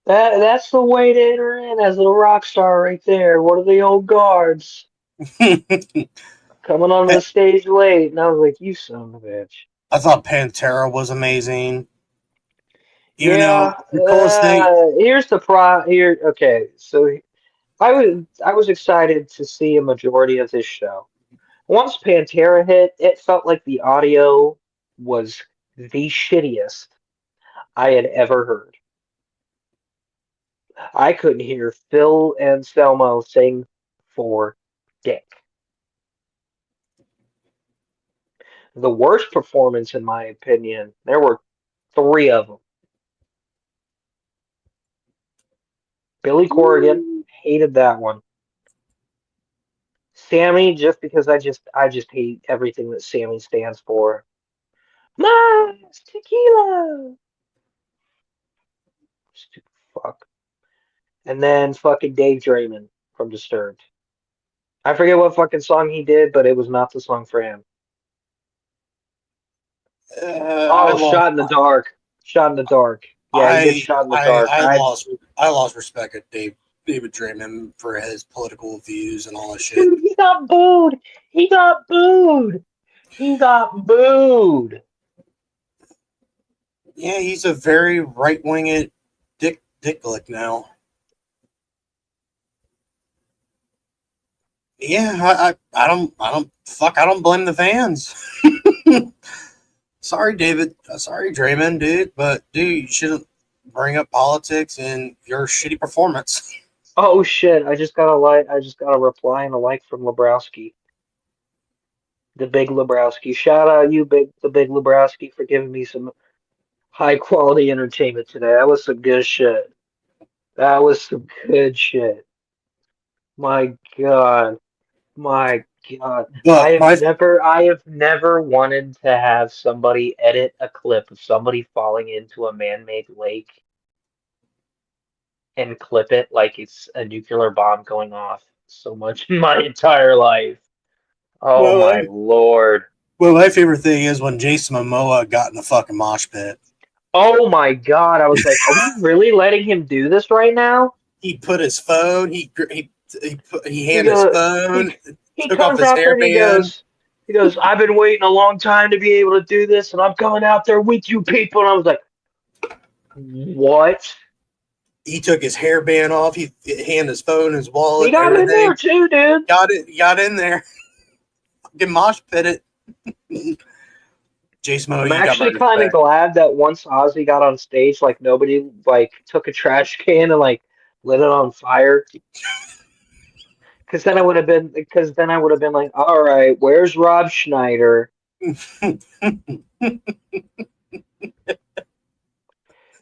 that's the way to enter in as a rock star right there. What are the old guards? Coming onto the stage late. And I was like, you son of a bitch. I thought Pantera was amazing. Yeah, The coolest thing. here's the here. Okay, so I was excited to see a majority of this show. Once Pantera hit, it felt like the audio was the shittiest I had ever heard. I couldn't hear Phil Anselmo sing for dick. The worst performance, in my opinion, there were 3 of them. Billy Corrigan, hated that one. Sammy, just because I just hate everything that Sammy stands for. Nice tequila. Stupid fuck. And then fucking Dave Draymond from Disturbed. I forget what fucking song he did, but it was not the song for him. Oh, Shot in the Dark. Shot in the Dark. Yeah, he did Shot in the Dark. I lost respect at David Draymond for his political views and all that shit. Dude, he got booed. He got booed. He got booed. Yeah, he's a very right-winged dicklick now. Yeah, I don't blame the fans. Sorry, David. Sorry, Draymond, dude. But dude, you shouldn't. bring up politics and your shitty performance. Oh shit! I just got a like. I just got a reply and a like from Lebrowski, the Big Lebrowski. Shout out you, the Big Lebrowski, for giving me some high quality entertainment today. That was some good shit. That was some good shit. My God. My God. But my I have never wanted to have somebody edit a clip of somebody falling into a man-made lake and clip it like it's a nuclear bomb going off so much in my entire life. Oh well, my Lord. well, my favorite thing is when Jason Momoa got in the fucking mosh pit. Oh my God. I was like, are we really letting him do this right now? He put his phone. He handed his phone. He Took off comes his out there and hairband. he goes, I've been waiting a long time to be able to do this, and I'm coming out there with you people. And I was like, what? He took his hairband off. He handed his phone, his wallet, He got everything. in there too, dude. Got in there. Fucking mosh pitted. Jason Momoa, I'm you got my actually kind of respect. glad that once Ozzy got on stage, like nobody like took a trash can and like lit it on fire. Because then I would have been like, all right, where's Rob Schneider?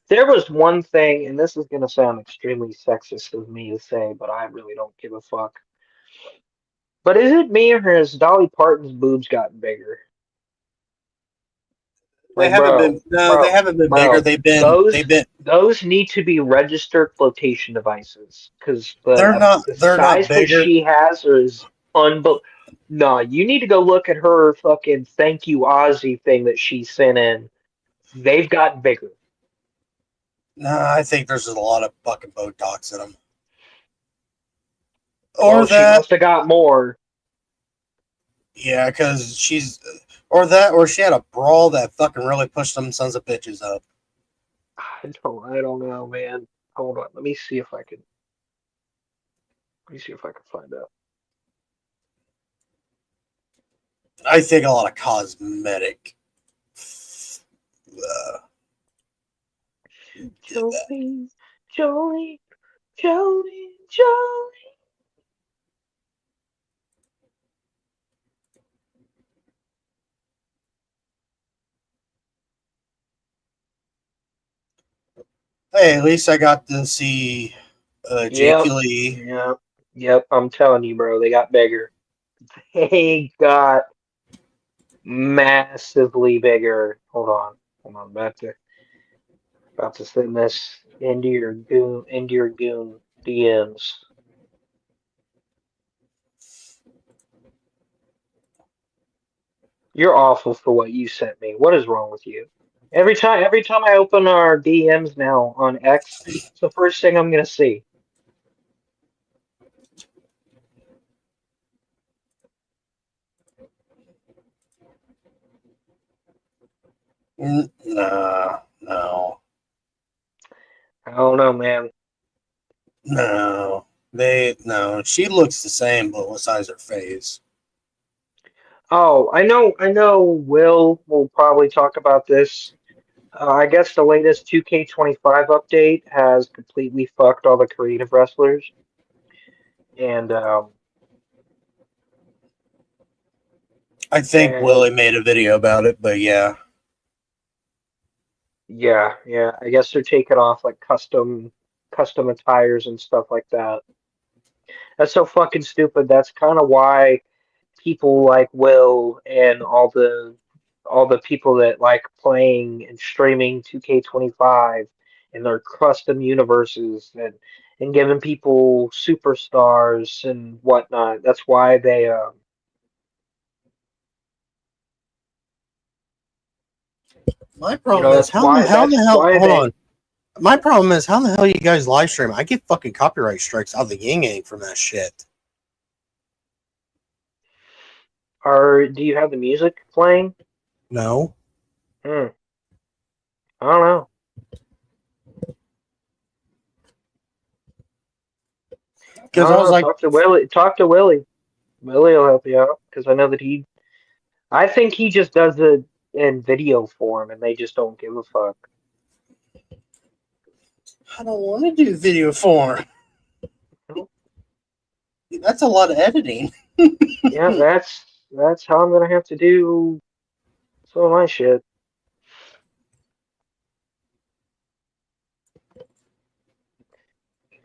There was one thing, and this is going to sound extremely sexist of me to say, but I really don't give a fuck. But is it me or has Dolly Parton's boobs gotten bigger? They Like, haven't been. No, they haven't been bigger. bro, They've been. those They've been. those need to be registered flotation devices because the They're not size that bigger. she has is unbelievable. No, you need to go look at her fucking thank you Ozzy thing that she sent in. They've gotten bigger. No, I think there's just a lot of fucking Botox in them. Well, Or she that. must have got more. Yeah, because or that, or she had a brawl that fucking really pushed them sons of bitches up. I don't know, man. Hold on, let me see if I can. Let me see if I can find out. I think a lot of cosmetic. Jolie, Jolie, Jolie, Jolie. Hey, at least I got to see Jake Yep, Lee. yep. I'm telling you, bro, they got bigger. They got massively bigger. Hold on. About to send this into your goon DMs. You're awful for what you sent me. What is wrong with you? Every time I open our DMs now on X, it's the first thing I'm gonna see. Nah, no, I don't know, man. no. No. She looks the same, but besides her face. Oh, I know. Will probably talk about this. I guess the latest 2K25 update has completely fucked all the creative wrestlers, and I think and Willie made a video about it, but yeah. yeah. I guess they're taking off like custom attires and stuff like that. That's so fucking stupid. That's kind of why people like Will and all the people that like playing and streaming 2K25 and their custom universes and giving people superstars and whatnot. That's why they My problem is how the that's hell why hold they on. My problem is how the hell you guys live stream? I get fucking copyright strikes out of the yin yang from that shit. are. Do you have the music playing? No. Hmm. I don't know. I Because I don't was know. like, Talk to Willie. Talk to Willie. Willie will help you out because I know that he. I think he just does it in video form, and they just don't give a fuck. I don't want to do video form. That's a lot of editing. Yeah, that's how I'm gonna have to do some of my shit.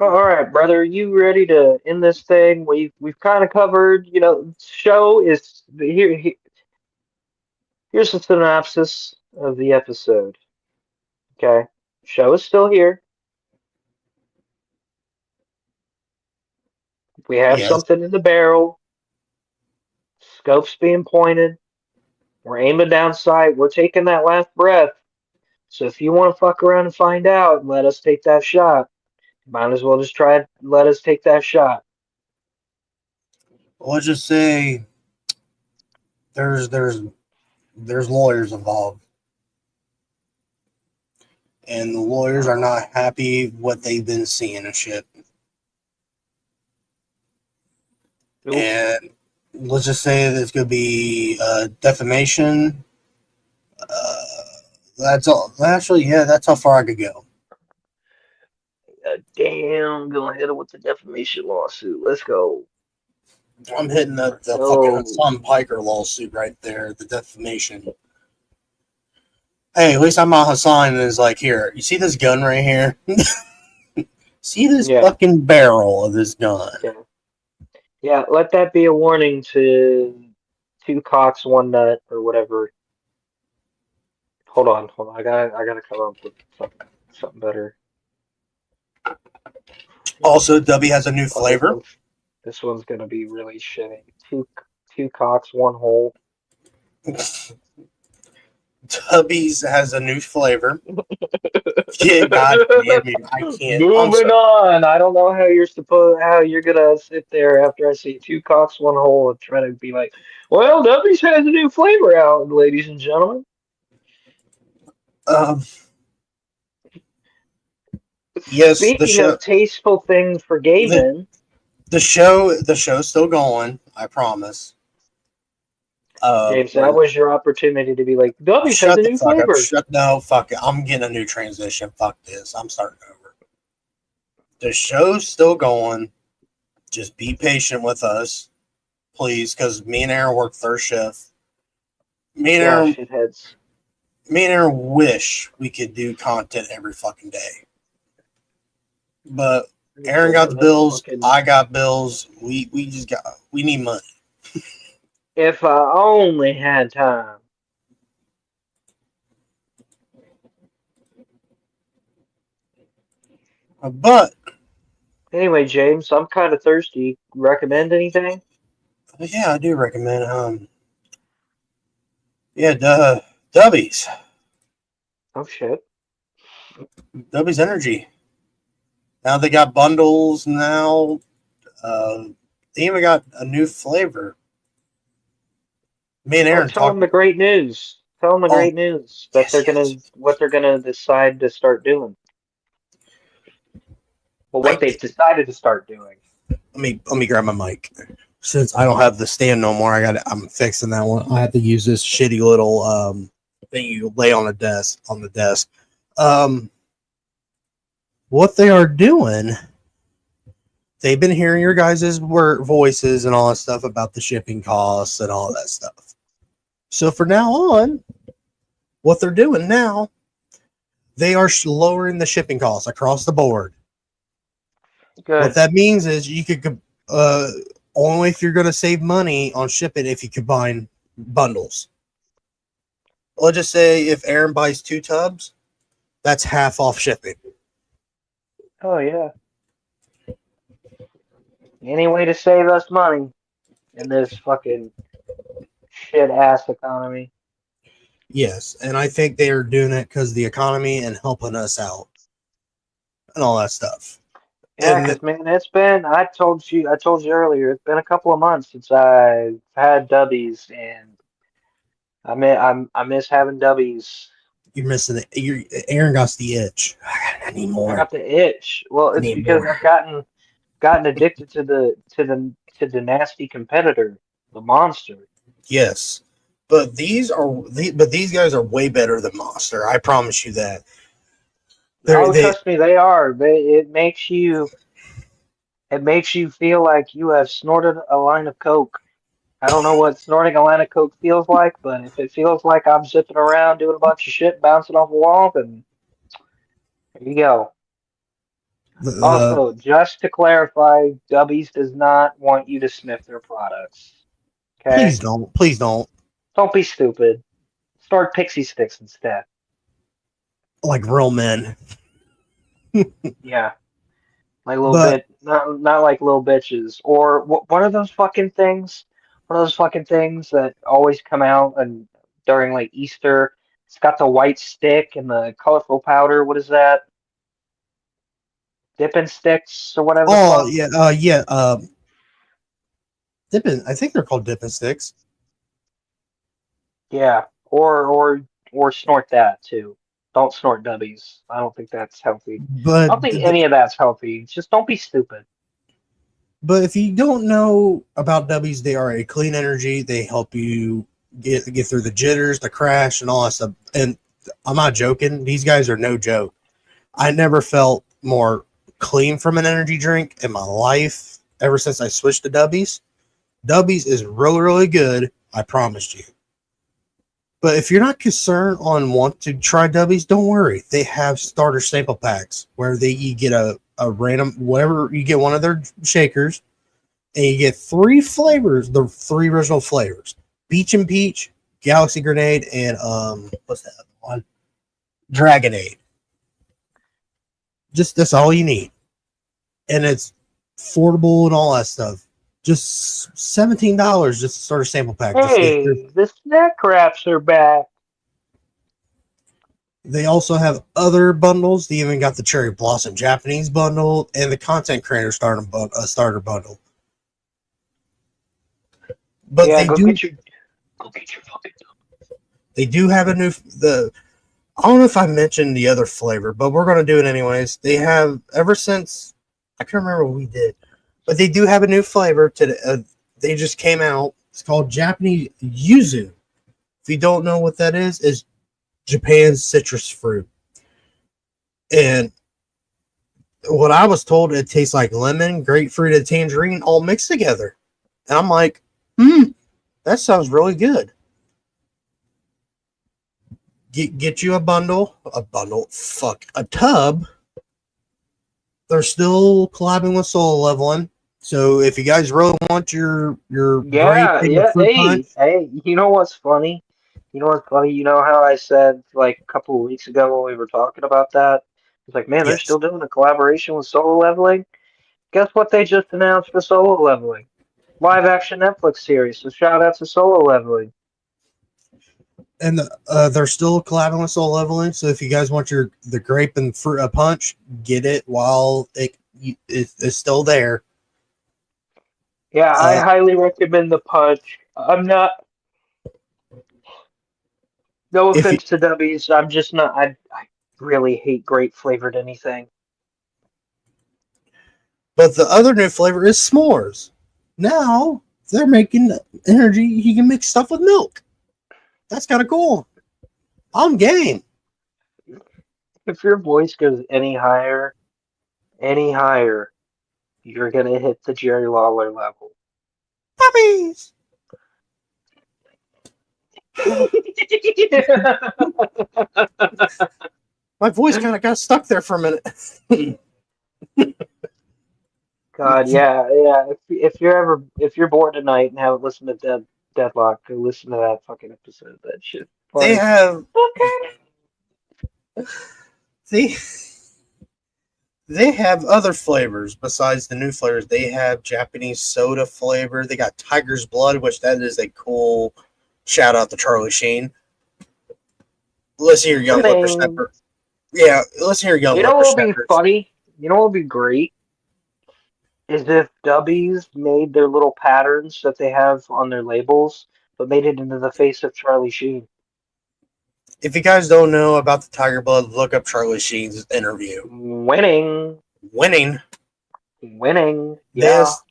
All right, brother, you ready to end this thing? We've kind of covered, show is here's the synopsis of the episode. Okay, show is still here. We have Yes. something in the barrel. Scope's being pointed. We're aiming down sight. We're taking that last breath. So if you want to fuck around and find out, let us take that shot. Might as well just try it. Let us take that shot. Let's just say there's lawyers involved, and the lawyers are not happy what they've been seeing and shit. Oof. And let's just say there's going to be defamation. That's all. Actually, yeah, that's how far I could go. Damn, gonna hit it with the defamation lawsuit. Let's go. I'm hitting the fucking Hassan Piker lawsuit right there, the defamation. Hey, at least I'm not Hassan and is like, here, you see this gun right here? See this fucking barrel of this gun? Yeah, let that be a warning to two cocks, one nut, or whatever. Hold on. I gotta come up with something better. Also, Dubby has a new flavor. This one's gonna be really shitty. Two cocks, one hole. Tubby's has a new flavor. Yeah, God damn it, I can't. Moving on. I don't know how you're gonna sit there after I see two cocks, one hole, and try to be like, well, Dubby's has a new flavor out, ladies and gentlemen. Yes. Speaking of tasteful things for gay men, the show's still going. I promise. James, that was your opportunity to be like, Dubby's has a new flavor. No, fuck it. I'm getting a new transition. Fuck this. I'm starting over. The show's still going. Just be patient with us, please, because me and Aaron work third shift. Me and Aaron wish we could do content every fucking day. But Aaron got the bills. I got bills. We need money. If I only had time. But anyway, James, I'm kind of thirsty. Recommend anything? Yeah, I do recommend. Dubby's. Oh shit. Dubby's Energy. Now they got bundles. Now, they even got a new flavor. Me and Aaron tell them the great news. Tell them the great news that what they're gonna decide to start doing. Well, what they've decided to start doing. Let me grab my mic. Since I don't have the stand no more, I'm fixing that one. I have to use this shitty little thing you lay on the desk. What they are doing, they've been hearing your guys' voices and all that stuff about the shipping costs and all that stuff. So for now on, what they're doing now, they are lowering the shipping costs across the board. Good. What that means is you could only if you're going to save money on shipping if you combine bundles. Let's just say if Aaron buys 2 tubs, that's half off shipping. Oh yeah. Any way to save us money in this fucking shit ass economy. Yes, and I think they are doing it because the economy and helping us out and all that stuff. Yeah, because man, it's been. I told you earlier. It's been a couple of months since I've had Dubbies, and I miss having Dubbies. You're missing it. Aaron got the itch. I need more. I got the itch. Well, it's because I've gotten addicted to the nasty competitor, the Monster. Yes, but these guys are way better than Monster. I promise you that. Oh, They trust me, they are. It makes you feel like you have snorted a line of coke. I don't know what snorting a line of coke feels like, but if it feels like I'm zipping around doing a bunch of shit, bouncing off a wall, then there you go. the Also, just to clarify, Dubbies does not want you to sniff their products. Okay? please don't Don't be stupid. Snort pixie sticks instead. like real men. Yeah. Like little But bit, not like little bitches. Or what are those fucking things? What are those fucking things that always come out and during like Easter? It's got the white stick and the colorful powder. What is that? Dipping sticks or whatever the oh fuck? yeah, dipping. I think they're called dipping sticks. Yeah. Or snort that too. Don't snort dubbies. I don't think that's healthy. I But don't think any of that's healthy. Just don't be stupid. but if you don't know about W's, they are a clean energy. They help you get through the jitters, the crash, and all that stuff. And I'm not joking; these guys are no joke. I never felt more clean from an energy drink in my life ever since I switched to W's. W's is really really good. I promised you. But if you're not concerned on want to try W's, don't worry. They have starter sample packs where you get a random whatever you get one of their shakers and you get 3 flavors, the 3 original flavors. Beach and Peach, Galaxy Grenade, and what's that one? Dragonade. Just that's all you need. And it's affordable and all that stuff. Just $17 just to start a sample pack. Just get your. Hey, the snack wraps are back. They also have other bundles. They even got the Cherry Blossom Japanese bundle and the Content Creator starter bundle. But Yeah, they go do get your fucking. they do have a new I don't know if I mentioned the other flavor, but we're gonna do it anyways. They have ever since I can't remember what we did, but they do have a new flavor today. They just came out. It's called Japanese Yuzu. If you don't know what that is Japan's citrus fruit. And what I was told, it tastes like lemon, grapefruit, and tangerine all mixed together. And I'm like, that sounds really good. Get you a tub. They're still collabing with Soul Leveling. So if you guys really want your grape Yeah, and your yeah. fruit punch, Hey. You know what's funny? You know what's funny? You know how I said like a couple of weeks ago when we were talking about that? It's like, man, they're yes. still doing a collaboration with Solo Leveling. Guess what they just announced for Solo Leveling? Live action Netflix series. So shout out to Solo Leveling. And they're still collabing with Soul Leveling. So if you guys want the grape and fruit punch, get it while it's still there. Yeah, I highly recommend the punch. I'm not. No If you, offense to W's, I'm just not. I really hate grape flavored anything. but the other new flavor is s'mores. Now they're making energy. You can mix stuff with milk. That's kind of cool. I'm game. If your voice goes any higher, you're gonna hit the Jerry Lawler level. Puppies. My voice kind of got stuck there for a minute. God, yeah. If you're bored tonight and haven't listened to Deadlock, go listen to that fucking episode. That shit They funny. have they they have other flavors besides the new flavors. They have Japanese soda flavor. They got Tiger's Blood, which that is a cool shout out to Charlie Sheen. Listen here, young Winning. whippersnapper. Yeah, listen here, young You know what would be whippersnappers. funny? You know what would be great? Is if Dubbies made their little patterns that they have on their labels, but made it into the face of Charlie Sheen. If you guys don't know about the Tiger Blood, look up Charlie Sheen's interview. Winning. Winning. Yeah. This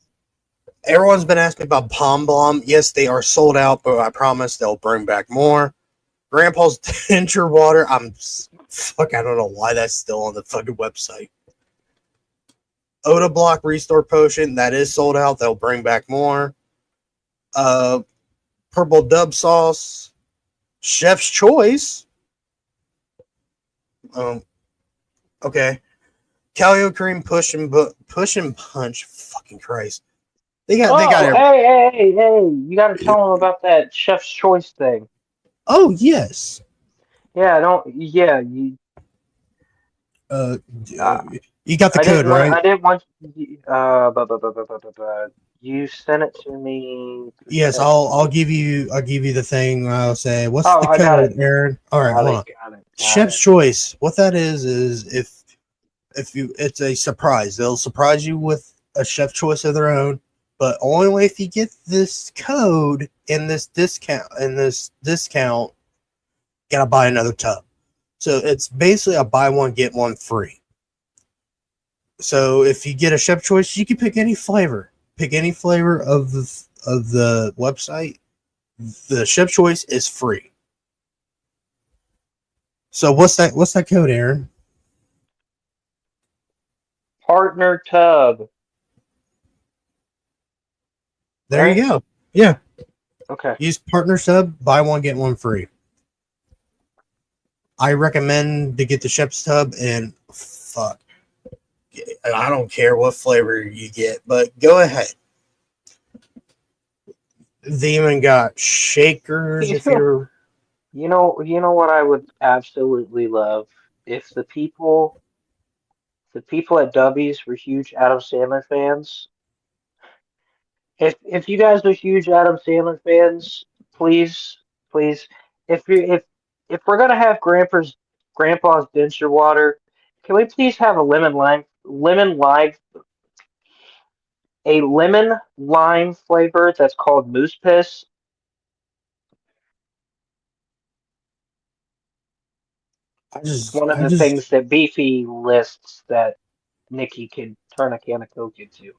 everyone's been asking about Palm Blom. Yes, they are sold out, but I promise they'll bring back more. Grandpa's tincture water. I'm Fuck, I don't know why that's still on the fucking website. Oda Block Restore Potion, that is sold out. They'll bring back more. Purple Dub Sauce. Chef's Choice. Okay. Calio Cream Push and Punch. Fucking Christ. They got hey! You got to tell them about that Chef's Choice thing. Oh, yes. Yeah, you you got the code, right? I didn't want you sent it to me. Yes, I'll give you the thing. I'll say, what's Oh, the I got code, it. Aaron? All right, hold on. Got it. Chef's Choice. What that is if you, it's a surprise. They'll surprise you with a Chef's Choice of their own, but only if you get this code and this discount. You gotta buy another tub. So it's basically a buy one get one free. So if you get a Chef's Choice, you can pick any flavor. Pick any flavor of the website. The Chef's Choice is free. So what's that code, Aaron? Partner Tub. There Right? you go. Yeah. Okay. Use Partner Tub, buy one get one free. I recommend to get the Chef's Tub, and fuck, I don't care what flavor you get, but go ahead. They even got shakers. You If you're what I would absolutely love if the people at Dubby's were huge Adam Sandler fans. If you guys are huge Adam Sandler fans, please, if we're gonna have Grandpa's denture water, can we please have a lemon lime flavor that's called Moose Piss? It's one of the things that Beefy lists that Nikki could turn a can of Coke into.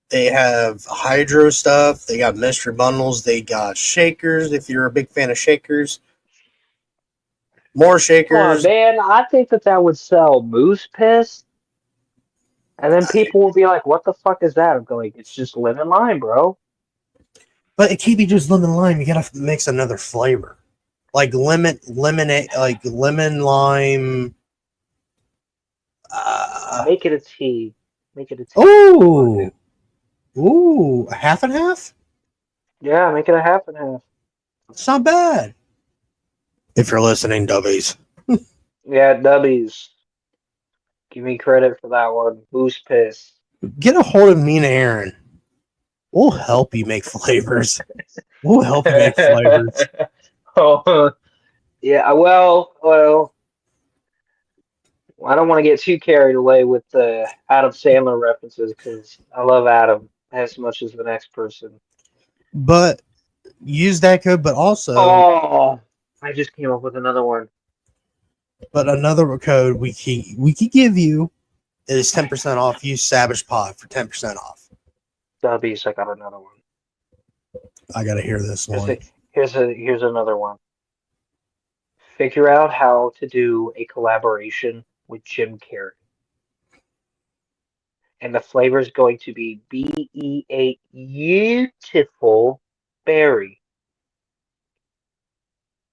They have hydro stuff. They got mystery bundles. They got shakers. If you're a big fan of shakers, more shakers. Come on, man, I think that would sell Moose Piss. And then people will be like, what the fuck is that? I'm going, it's just lemon lime, bro. But it can't be just lemon lime. You gotta mix another flavor. Like lemonade, like lemon lime. Make it a tea. Ooh. Ooh, a half and half? Yeah, make it a half and half. It's not bad. If you're listening, Dubbies. Yeah, Dubbies. Give me credit for that one. Moose Piss. Get a hold of me and Aaron. We'll help you make flavors. Oh, yeah, well, I don't want to get too carried away with the Adam Sandler references because I love Adam as much as the next person. But use that code, but also... Oh, I just came up with another one. But another code we could give you is 10% off. Use Savage Pod for 10% off. Dubbies, I got another one. I gotta hear this one. Here's another one. Figure out how to do a collaboration with Jim Carrey. And the flavor is going to be BEA beautiful berry.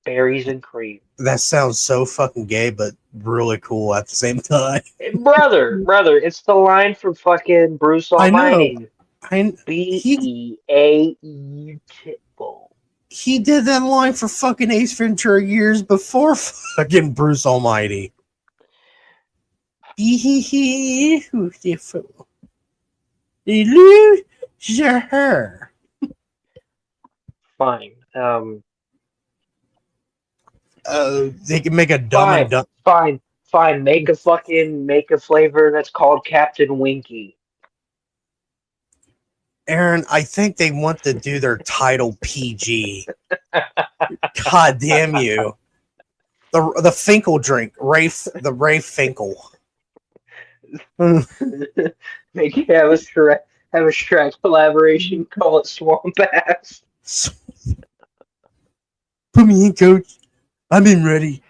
Berries and cream. That sounds so fucking gay, but really cool at the same time. Brother, it's the line from fucking Bruce Almighty. BEA beautiful. He did that line for fucking Ace Ventura years before fucking Bruce Almighty. Beautiful. Illusion. Fine. They can make a dumb and dumb. Fine. Make a flavor that's called Captain Winky. Aaron, I think they want to do their title PG. God damn you. The Finkel drink. The Ray Finkel. Make it have a Shrek collaboration, call it Swamp Ass. Put me in, coach. I'm in ready.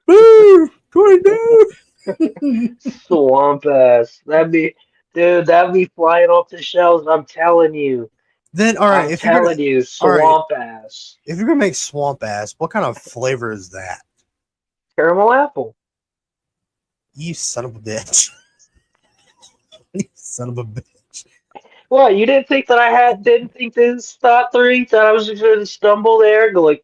Woo! Going down. Swamp ass. That'd be flying off the shelves. I'm telling you. Then, all right, I'm telling you, all right, swamp ass. if you're gonna make swamp ass, what kind of flavor is that? Caramel apple. You son of a bitch. You son of a bitch. What, you didn't think that didn't think this thought three? Thought I was just going to stumble there and go like,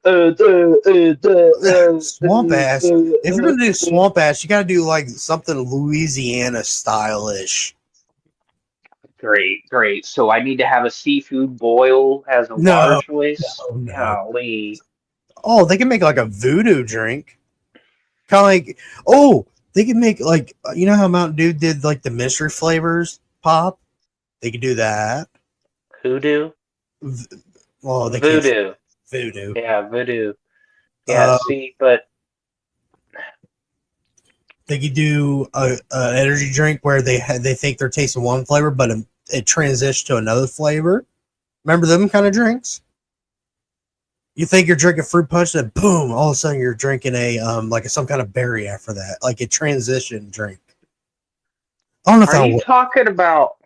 Swamp ass. If you're gonna do swamp ass, you gotta do like something Louisiana stylish. Great, great. So I need to have a seafood boil as a water No, choice? no. Golly. Oh, they can make like a voodoo drink. Kind of like, oh, they can make like, you know how Mountain Dew did like the mystery flavors pop? They could do that. Hoodoo? Well, they can't. Voodoo. Voodoo. Yeah, voodoo. Yeah, see, but They could do a energy drink where they think they're tasting one flavor, but it transitions to another flavor. Remember them kind of drinks? You think you're drinking fruit punch, then boom, all of a sudden you're drinking a like some kind of berry after that, like a transition drink. I don't know if are that you works. talking about?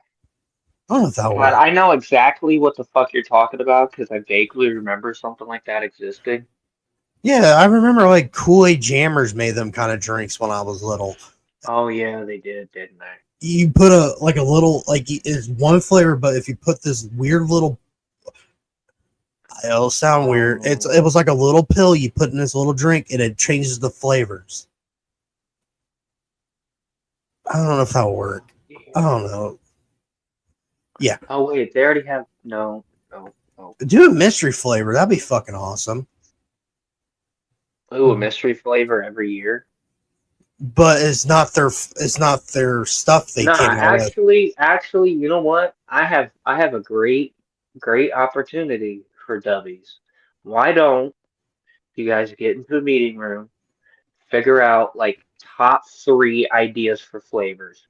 I don't know if that God, works. I know exactly what the fuck you're talking about because I vaguely remember something like that existing. Yeah, I remember like Kool-Aid Jammers made them kind of drinks when I was little. Oh yeah, they did, didn't they? You put a little it's one flavor, but if you put this weird little, it'll sound weird. It was like a little pill you put in this little drink, and it changes the flavors. I don't know if that'll work. I don't know. Yeah. Oh wait, they already have no. Do a mystery flavor. That'd be fucking awesome. Ooh, a mystery flavor every year. But it's not their stuff they Nah, came out with. actually, you know what? I have a great opportunity for Dubbies. Why don't you guys get into a meeting room, figure out like top 3 ideas for flavors,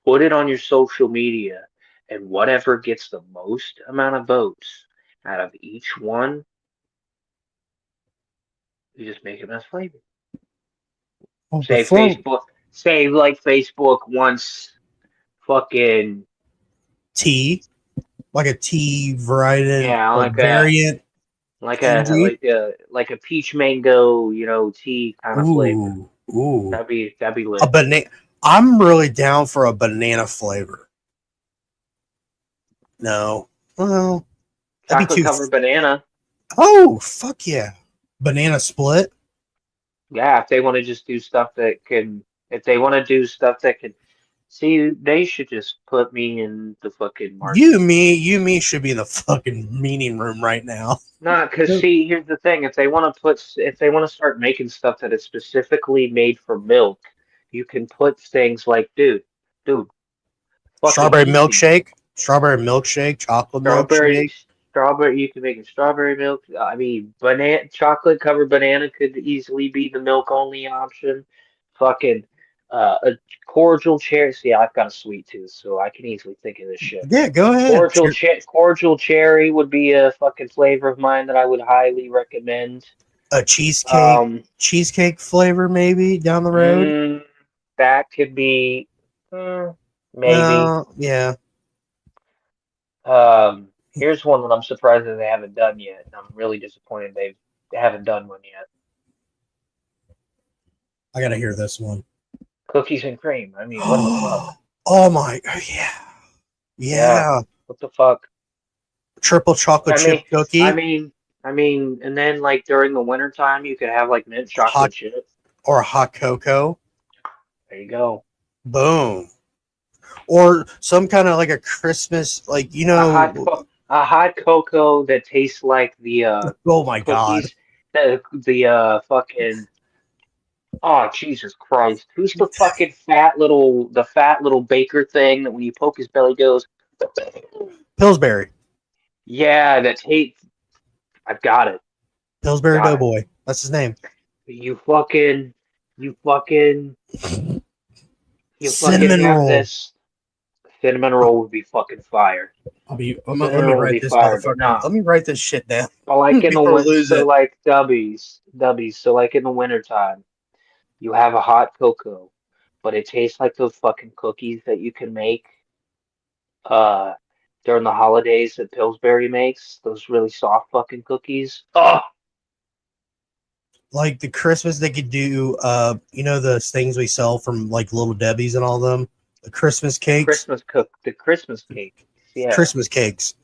put it on your social media, and whatever gets the most amount of votes out of each one, you just make it as flavor. Oh, Say Facebook, say like Facebook wants fucking tea, like a tea variety yeah, or variant energy. like a peach mango, tea kind of flavor. Ooh. That'd be A lit. banana. I'm really down for a banana flavor. No, well, that'd be Chocolate too. covered banana. Oh, fuck yeah, banana split. Yeah, if they want to just do stuff that can, if they want to do stuff that can, see, they should just put me in the fucking market. You and me should be in the fucking meeting room right now. Not because see, here's the thing: if they want to start making stuff that is specifically made for milk, you can put things like, dude, fucking Strawberry easy. milkshake, chocolate Strawberry, milkshake. strawberry. You can make a strawberry milk. I mean, banana, chocolate covered banana could easily be the milk only option. Fucking, a cordial cherry. See, I've got a sweet tooth, so I can easily think of this shit. Yeah, go ahead. Cordial cherry would be a fucking flavor of mine that I would highly recommend. A cheesecake flavor maybe down the road. That could be, maybe. Yeah. Here's one that I'm surprised that they haven't done yet, and I'm really disappointed they haven't done one yet. I gotta hear this one. Cookies and cream. I mean, what the fuck? Oh my, yeah. What the fuck? Triple chocolate chip cookie. I mean, and then like during the winter time, you could have like mint chocolate chip or hot cocoa. There you go. Boom. Or some kind of like a Christmas, like a hot cocoa that tastes like the oh my cookies, god, the fucking. Oh Jesus Christ! Who's the fucking fat little baker thing that when you poke his belly goes? Pillsbury. Yeah, that tastes. I've got it. Pillsbury Doughboy. That's his name. You fucking cinnamon have roll. this Cinnamon roll would be fucking fire. Let me Cinnamon roll would write be this fire, but motherfucker. nah. Let me write this shit down But like in the before we winter, lose so it. like dubbies. So like in the wintertime, you have a hot cocoa, but it tastes like those fucking cookies that you can make uh during the holidays that Pillsbury makes. Those really soft fucking cookies. Oh, Like the Christmas, they could do, the things we sell from like Little Debbie's and all them, the Christmas cakes, the Christmas cake. Yeah. Christmas cakes.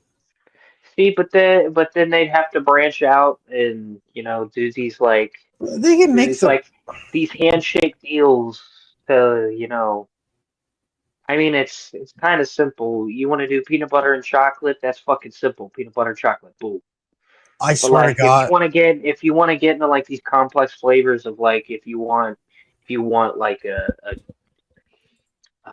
See, but then they'd have to branch out and do these like They can make these the. like these handshake deals to I mean it's kind of simple. You want to do peanut butter and chocolate? That's fucking simple. Peanut butter and chocolate. Boom. I But swear to like God, if you want to get into like these complex flavors of like if you want like um,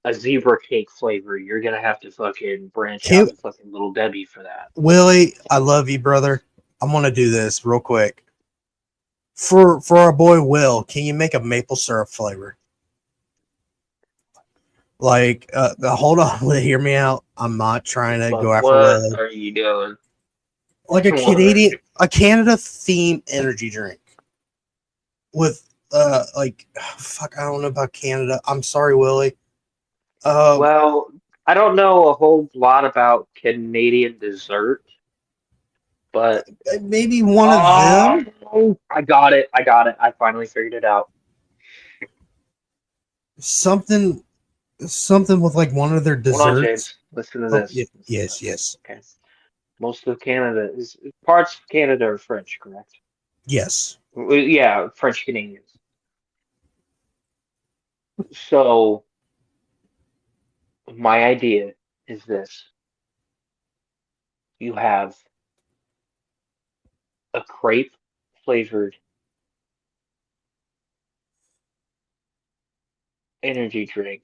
a zebra cake flavor, you're gonna have to fucking branch can out to fucking Little Debbie for that. Willie, I love you, brother. I'm gonna do this real quick. For our boy Will, can you make a maple syrup flavor? Like, hold on, hear me out. I'm not trying to go But after what Willie. are you doing? Like a Canada themed energy drink with fuck. I don't know about Canada. I'm sorry, Willie. Well, I don't know a whole lot about Canadian dessert, but Maybe one of them. I got it. I finally figured it out. Something with like one of their Hold on, desserts. James. Listen to Oh, this. Listen to yes, this. yes, Okay. Most of Canada is parts of Canada are French, correct? yes. Yeah, French Canadians. So my idea is this. You have a crepe flavored energy drink,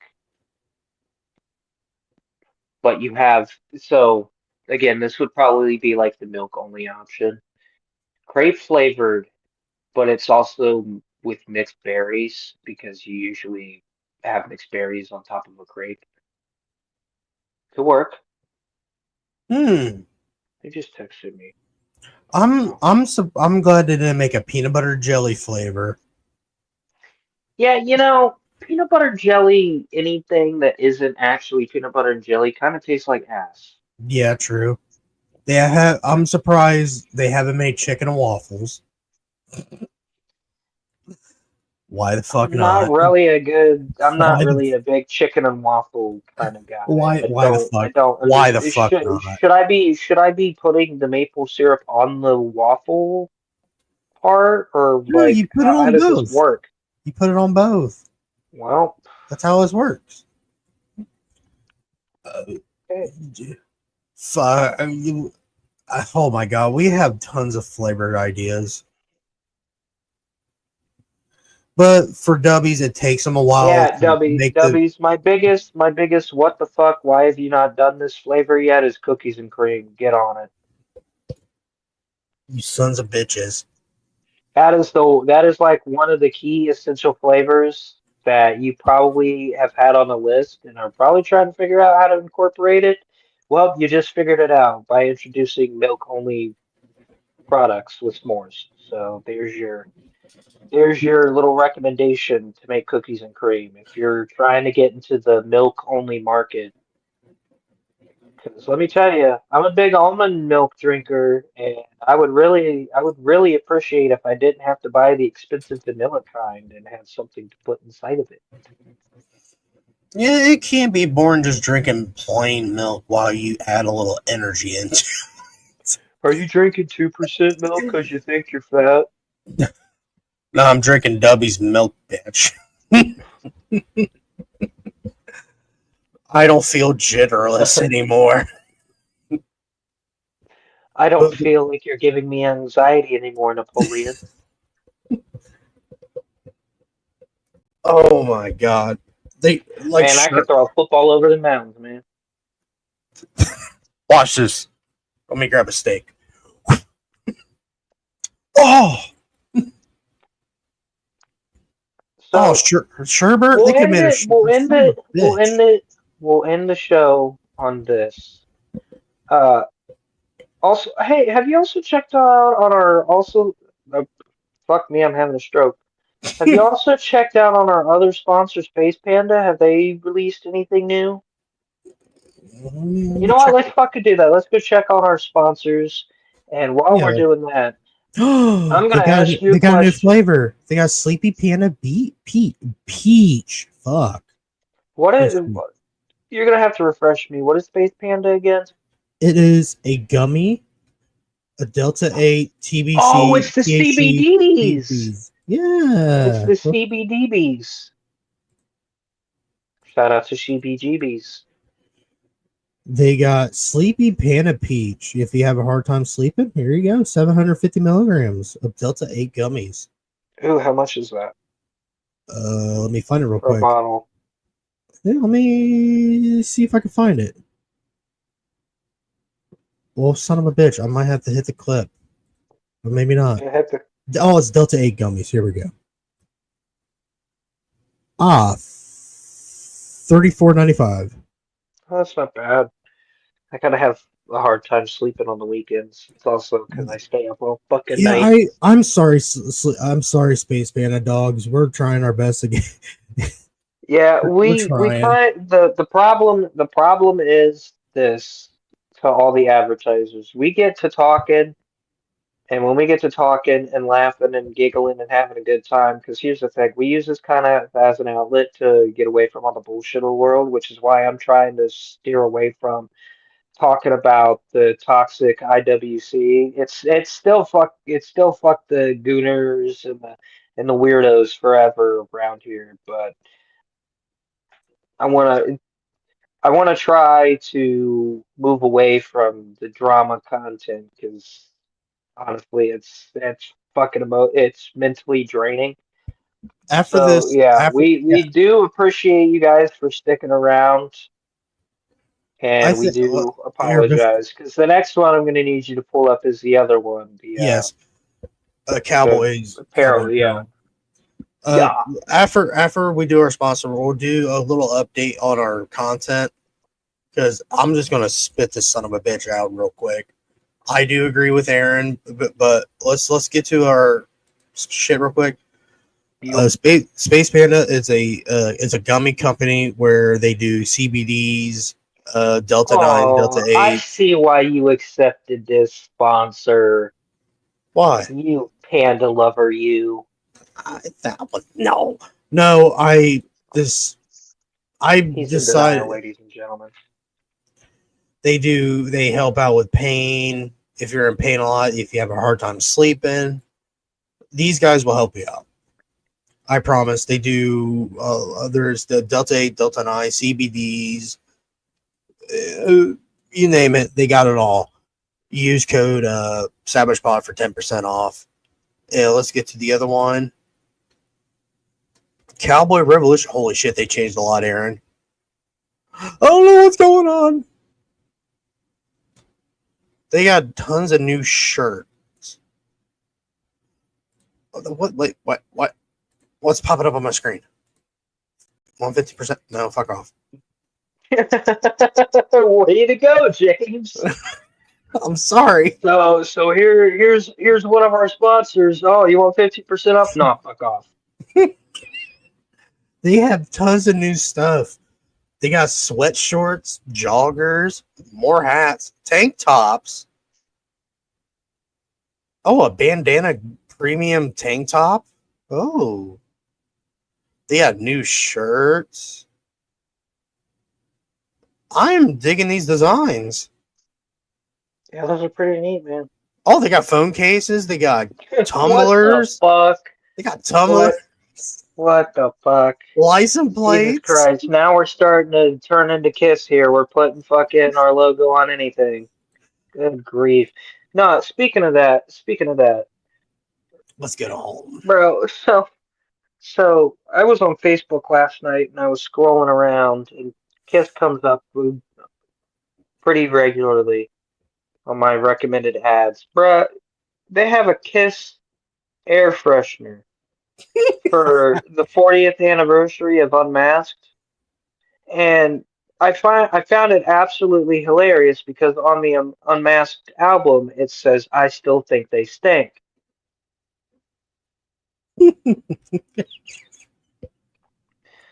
but you have so again, this would probably be like the milk only option. Crepe flavored, but it's also with mixed berries because you usually have mixed berries on top of a crepe. Could work. Hmm. They just texted me. I'm glad they didn't make a peanut butter jelly flavor. Yeah, peanut butter jelly, anything that isn't actually peanut butter and jelly kind of tastes like ass. Yeah, true. I'm surprised they haven't made chicken and waffles. Why the fuck not? I'm not Why really the a big chicken and waffle kind of guy. why the I fuck? don't Why the understand. fuck not? Should I be putting the maple syrup on the waffle part or No, like you put it how on does this both. work? You put it on both. Well, That's how this works. okay. Fuck. Oh my god, we have tons of flavor ideas. But for dubbies, it takes them a while Yeah, to make the Dubbies. My biggest what the fuck? Why have you not done this flavor yet? Is cookies and cream. Get on it. you sons of bitches. That is like one of the key essential flavors that you probably have had on the list and are probably trying to figure out how to incorporate it. Well, you just figured it out by introducing milk only products with s'mores. So there's your little recommendation to make cookies and cream if you're trying to get into the milk only market. Because let me tell you, I'm a big almond milk drinker, and I would really appreciate if I didn't have to buy the expensive vanilla kind and have something to put inside of it. Yeah, it can't be boring just drinking plain milk while you add a little energy into Are you drinking 2% milk because you think you're fat? it. No, I'm drinking Dubby's milk, bitch. I don't feel jitterless anymore. I don't feel like you're giving me anxiety anymore, Napoleon. Oh my god. They like Man, I could throw a football over the mountains, man. watch this. Let me grab a steak. Oh, So Sherbert. we'll They could have end made a it. We'll end son of it. a We'll bitch. end it. we'll end the show on this. Also, hey, have you also checked out on our also? Fuck me, I'm having a stroke. Have you also checked out on our other sponsor, Space Panda? Have they released anything new? Let You me know what? check. Let's fucking do that. Let's go check on our sponsors. And while we're Yeah. doing that, I'm they gonna got ask you a they got a new question. flavor. They got Sleepy Panda Peach. Fuck. What Yes. is? You're gonna have to refresh me. What is Space Panda again? It is a gummy, a Delta 8 Oh, TBC it's the THC CBDs. BBs. It's Yeah. the CBDBs. Shout out to CBGBs. They got Sleepy Panda Peach. If you have a hard time sleeping, here you go. 750 milligrams of Delta 8 gummies. Ooh, how much is that Let me find it real for a quick. bottle? Yeah, let me see if I can find it. Well, son of a bitch, I might have to hit the clip. Or maybe not. I had to. Oh, it's Delta 8 gummies. Here we go. Ah, $34.95. Oh, that's not bad. I kind of have a hard time sleeping on the weekends. It's also because I stay up all fucking Yeah, night. I'm sorry. I'm sorry, Space Panda dogs. We're trying our best again. Yeah, We're we trying. kind the problem is this to all the advertisers. We get to talking, and when we get to talking and laughing and giggling and having a good time, because here's the thing, we use this kind of as an outlet to get away from all the bullshit of the world, which is why I'm trying to steer away from talking about the toxic IWC. It's still fuck the gooners and the weirdos forever around here, but I wanna I wanna try to move away from the drama content because honestly it's it's mentally draining. After So this, yeah, after yeah, we do appreciate you guys for sticking around. I And we think do here. apologize because the next one I'm going to need you to pull up is the other one, Yes, the Cowboy apparel. Yeah, apparel. Uh, yeah. after we do our sponsor, we'll do a little update on our content because I'm just gonna spit this son of a bitch out real quick. I do agree with Aaron, but let's get to our shit real quick. You, Space Panda is a gummy company where they do CBDs, Delta 9, Delta oh, I 8. see why you accepted this sponsor. Why? You panda lover, you. That one. No, no. I He's in denial, decided ladies and gentlemen. they help out with pain. If you're in pain a lot, if you have a hard time sleeping, these guys will help you out. I promise. They do. There's the Delta 8, Delta 9, CBDs, you name it, they got it all. Use code SavagePod for 10% off. Yeah, let's get to the other one. Cowboy Revolution. Holy shit, they changed a lot, Aaron. I don't know what's going on. They got tons of new shirts. What? Wait, what? What's popping up on my screen? 150%? No, fuck off. Way to go, James. I'm sorry. So here's one of our sponsors. Oh, you want 50% off? No, fuck off. They have tons of new stuff. They got sweat shorts, joggers, more hats, tank tops. Oh, a bandana premium tank top. Oh, they got new shirts. I'm digging these designs. Yeah, those are pretty neat, man. Oh, they got phone cases. They got What the tumblers. fuck? They got tumblers. What the fuck? License Jesus plates. Christ. Now we're starting to turn into Kiss here. We're putting fucking our logo on anything. Good grief. No, speaking of that, Let's get home. bro, so I was on Facebook last night and I was scrolling around and Kiss comes up pretty regularly on my recommended ads. Bruh, they have a Kiss air freshener for the 40th anniversary of Unmasked. And I found it absolutely hilarious because on the Unmasked album it says I still think they stink.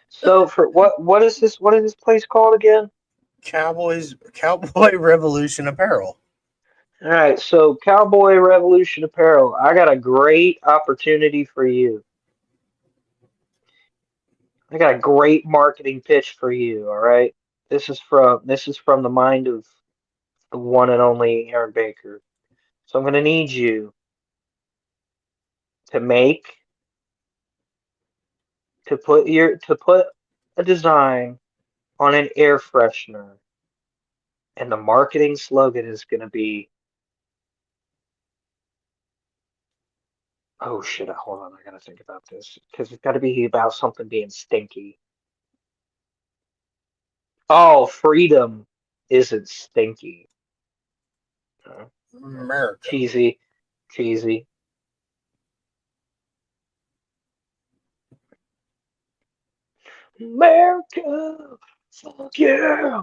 So for what is this place called again? Cowboy Revolution Apparel. All right, so Cowboy Revolution Apparel, I got a great opportunity for you. I got a great marketing pitch for you, all right? This is from the mind of the one and only Aaron Baker. So I'm going to need you to make to put a design on an air freshener, and the marketing slogan is going to be, oh shit, hold on, I got to think about this because it's got to be about something being stinky. Oh, freedom isn't stinky. Uh, America. cheesy, cheesy. America, fuck yeah.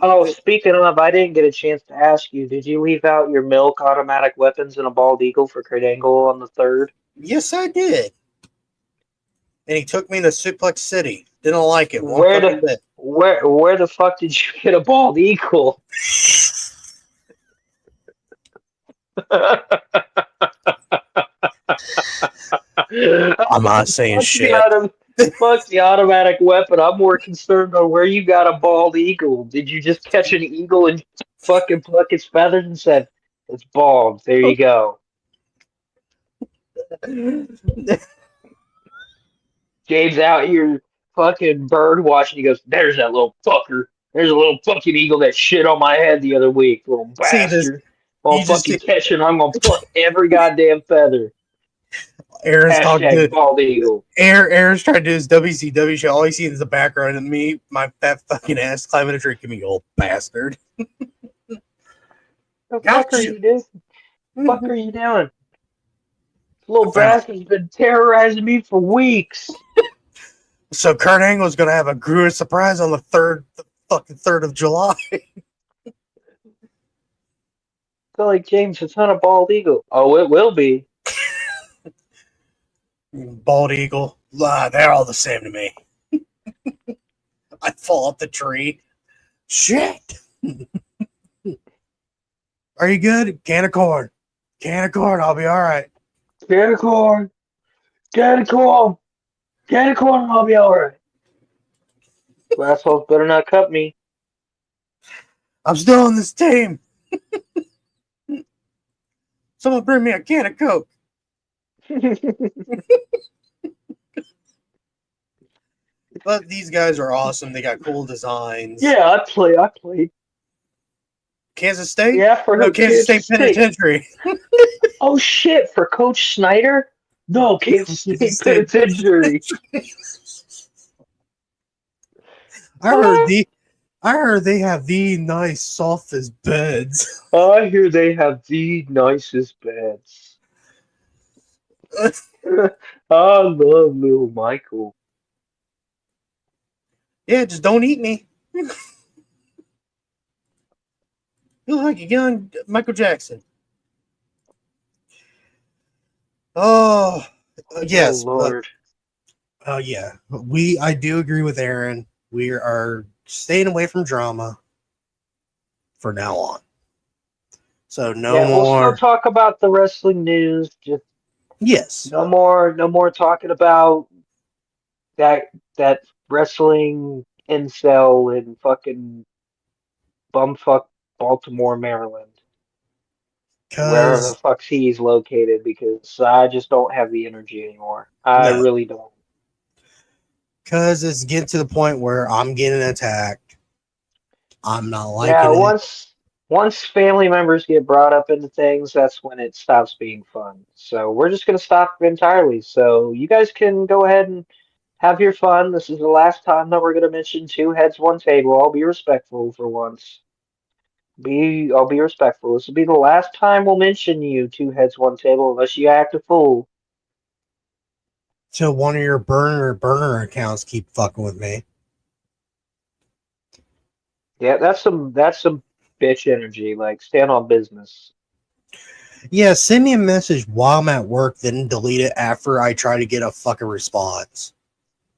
Oh, They speaking of, I didn't get a chance to ask you. Did you leave out your milk, automatic weapons, and a bald eagle for Kurt Angle on the third? yes, I did. And he took me to Suplex City. Didn't like it one Where fucking the bit. where the fuck did you get a bald eagle? I'm not saying Fuck the, shit. fuck the automatic weapon. I'm more concerned on where you got a bald eagle. Did you just catch an eagle and fucking pluck its feathers and said, it's bald. There you go. James out here fucking bird watching. He goes, there's that little fucker. There's a little fucking eagle that shit on my head the other week. Little See this? bastard. I'll You just fucking see catch it. I'm going to pluck every goddamn feather. Aaron's talking Hashtag to bald eagle. Aaron's trying to do his WCW show. All he sees is the background and me, my fat fucking ass climbing a tree. Give me, you old bastard. The fuck are Gotcha. you doing? Fuck are you doing? Little I found- bastard's been terrorizing me for weeks. So Kurt Angle's gonna have a gruesome surprise on the fucking 3rd of July. So like, James, it's not a bald eagle. Oh, it will be. Bald eagle. They're all the same to me. I fall off the tree. Shit. Are you good? Can of corn. Can of corn. I'll be all right. Get a corn. Get a corn. Get a corn and I'll be alright. Assholes better not cut me. I'm still on this team. Someone bring me a can of Coke. But these guys are awesome. They got cool designs. Yeah, I played. Kansas State? Yeah, for No, Kansas State Penitentiary. Oh shit, for Coach Snyder? No, Kansas State Penitentiary. I heard they have the nice softest beds. I hear they have the nicest beds. I love little Michael. Yeah, just don't eat me. You look like a young Michael Jackson. Oh, yes. Oh, Lord. Yeah. I do agree with Aaron. We are staying away from drama for now on. So We'll still talk about the wrestling news. Just no more talking about that wrestling incel in fucking bumfuck Baltimore, Maryland. Wherever the fuck he's located, because I just don't have the energy anymore. I really don't. Because it's getting to the point where I'm getting attacked. I'm not liking it. Once family members get brought up into things, that's when it stops being fun. So we're just gonna stop entirely. So you guys can go ahead and have your fun. This is the last time that we're gonna mention two heads, one table. I'll be respectful for once. I'll be respectful. This will be the last time we'll mention you two heads, one table, unless you act a fool. till one of your burner accounts keep fucking with me. Yeah, that's some bitch energy. Like, stand on business. Yeah, send me a message while I'm at work, then delete it after I try to get a fucking response.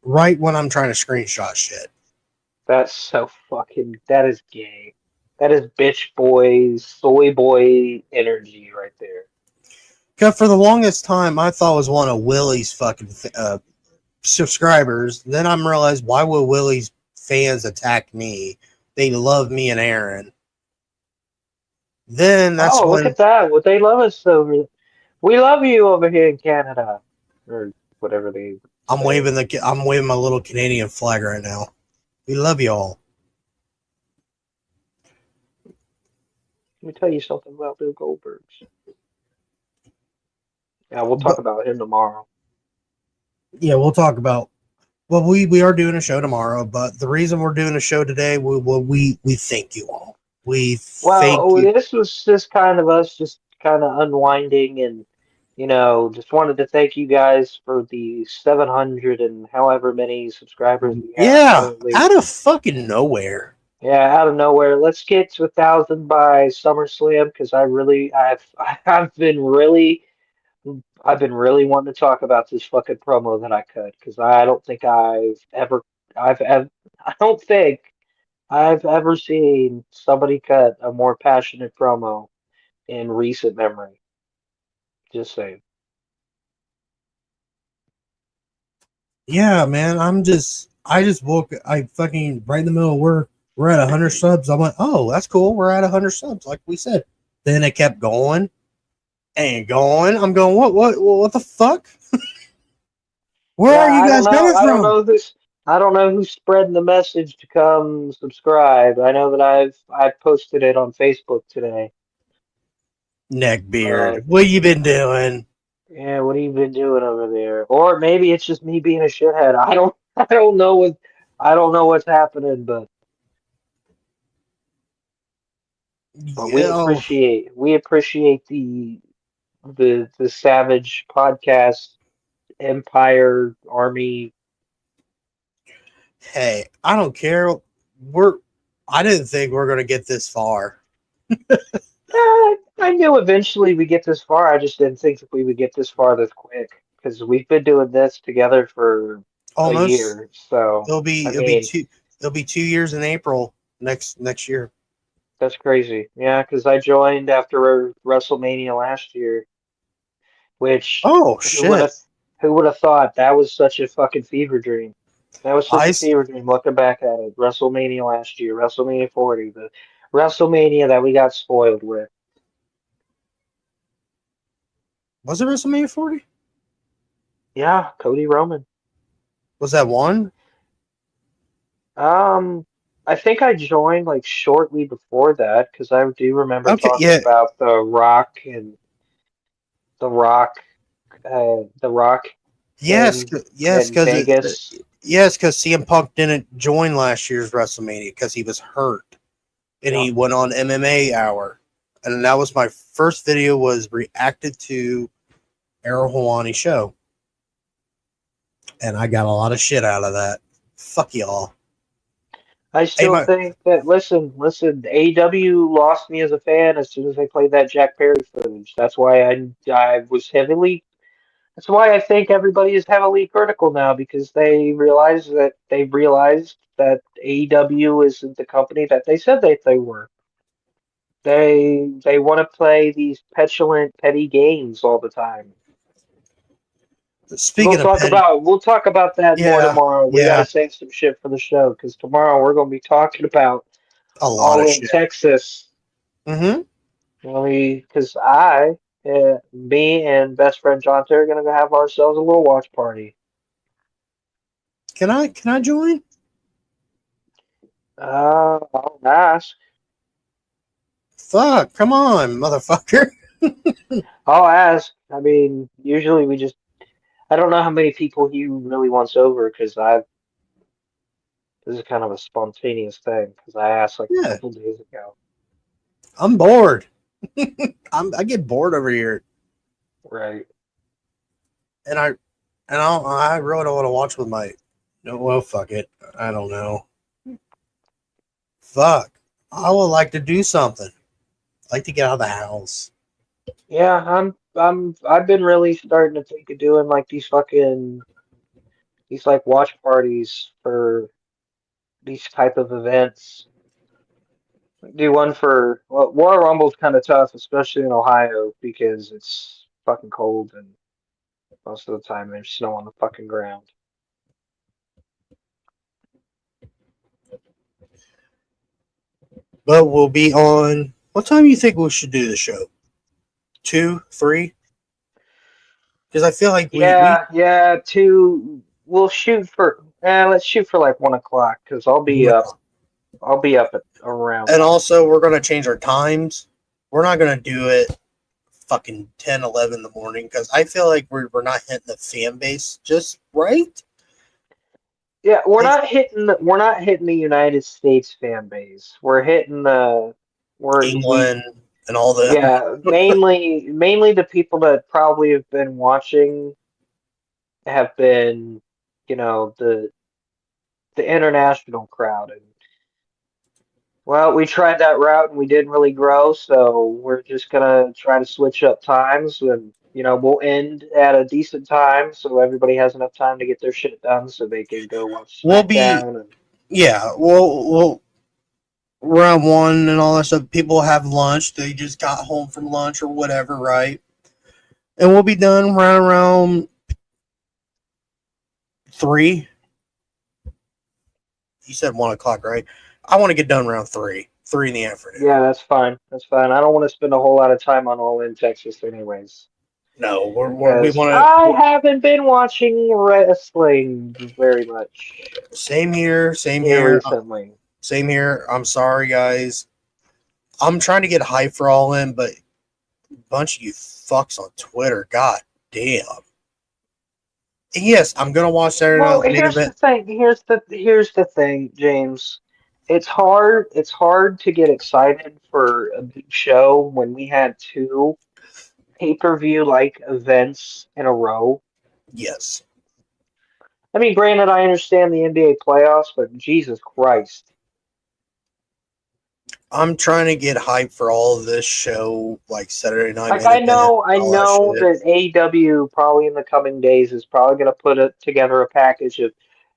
Right when I'm trying to screenshot shit. That's so fucking. That is gay. That is bitch boy, soy boy energy right there. Because for the longest time, I thought it was one of Willie's fucking subscribers. Then I realized, why would Willie's fans attack me? They love me and Aaron. Then that's Oh, look when at that! What they love us over. We love you over here in Canada, or whatever they say. I'm waving my little Canadian flag right now. We love you all. Let me tell you something about Bill Goldberg's. Yeah, we'll talk But about him tomorrow. yeah, we'll talk about. Well, we are doing a show tomorrow, but the reason we're doing a show today, we thank you all. We thank Well, you. this was just kind of us just kind of unwinding and, just wanted to thank you guys for the 700 and however many subscribers we have Yeah, currently. out of fucking nowhere. Yeah, out of nowhere. Let's get to 1,000 by SummerSlam because I've been really wanting to talk about this fucking promo that I cut because I don't think I've ever I don't think I've ever seen somebody cut a more passionate promo in recent memory. Just saying. Yeah, man. I just woke. I fucking right in the middle of work. We're at 100 subs. I'm like, oh, that's cool. We're at 100 subs, like we said. Then it kept going and going. I'm going, what the fuck? Where Yeah, are you I don't guys know. coming from? I don't know who's spreading the message to come subscribe. I know that I posted it on Facebook today. But Neckbeard, what you been doing? yeah, what have you been doing over there? Or maybe it's just me being a shithead. I don't know what's happening, but Yeah, oh, we appreciate the Savage Podcast Empire Army. hey, I don't care. We're. I didn't think we are gonna get this far. I knew eventually we get this far. I just didn't think that we would get this far this quick because we've been doing this together for a Almost. year. So, It'll I be it'll be mean, two it'll be 2 years in April next year. that's crazy. Yeah, because I joined after WrestleMania last year, which Oh who would shit! have who would have thought that was such a fucking fever dream? That was such I a fever dream looking back at it. WrestleMania last year, WrestleMania 40, the WrestleMania that we got spoiled with. was it WrestleMania 40? Yeah, Cody Roman. Was that one? Um, I think I joined like shortly before that because I do remember Okay, talking yeah. about The Rock, The Rock Yes, in Vegas. yes, because CM Punk didn't join last year's WrestleMania because he was hurt, and Yeah, he went on MMA Hour, and that was my first video was reacted to Errol Hawani show, and I got a lot of shit out of that. Fuck y'all. I Hey, still think that listen, AEW lost me as a fan as soon as they played that Jack Perry footage. I was heavily. That's why I think everybody is heavily critical now because they realized that AEW isn't the company that they said that they were. They want to play these petulant, petty games all the time. speaking of petty, We'll talk about that more yeah, tomorrow. We got to yeah, save some shit for the show because tomorrow we're going to be talking about a lot All of in shit. Texas. Mm-hmm. Because me and best friend John Terry are going to have ourselves a little watch party. Can I join? I'll ask. Fuck, come on, motherfucker. I'll ask. I mean, usually I don't know how many people he really wants over because this is kind of a spontaneous thing because I asked like a Yeah, couple days ago. I'm bored. I get bored over here, Right. and And I really don't want to watch with my. No, well, fuck it. I don't know. Fuck. I would like to do something. I like to get out of the house. Yeah, I've been really starting to think of doing like these like watch parties for these type of events. Do one for well, Royal Rumble's kind of tough, especially in Ohio because it's fucking cold and most of the time there's snow on the fucking ground. But we'll be on. What time do you think we should do the show? 2, 3? Because I feel like we Yeah. We'll shoot for. Let's shoot for like 1 o'clock because I'll be 1 up. o'clock. I'll be up at around And then. also, we're going to change our times. We're not going to do it fucking 10, 11 in the morning because I feel like we're not hitting the fan base just right. Yeah, I, we're not hitting the United States fan base. We're hitting the we England and all the. yeah, mainly the people that probably have been watching have been, the international crowd. And well, we tried that route and we didn't really grow, so we're just gonna try to switch up times and we'll end at a decent time so everybody has enough time to get their shit done so they can go watch We'll be. SmackDown and Yeah, we'll round one and all that stuff. People have lunch. They just got home from lunch or whatever, right? And we'll be done around 3. You said 1 o'clock, right? I want to get done around 3 in the afternoon. yeah, that's fine. That's fine. I don't want to spend a whole lot of time on All In Texas anyways. No, we Because want I to. haven't been watching wrestling very much Same here. Same here here. recently. Same here. I'm sorry, guys. I'm trying to get hype for All In, but a bunch of you fucks on Twitter, god damn. And yes, I'm gonna watch Saturday Well, Night Main here's the Event. thing. Here's the thing, James. It's hard. It's hard to get excited for a big show when we had two pay-per-view like events in a row. Yes, I mean, granted, I understand the NBA playoffs, but Jesus Christ. I'm trying to get hype for all of this show, like Saturday Night Like Main Event, I all that know shit. that AEW probably in the coming days is probably going to put together a package of,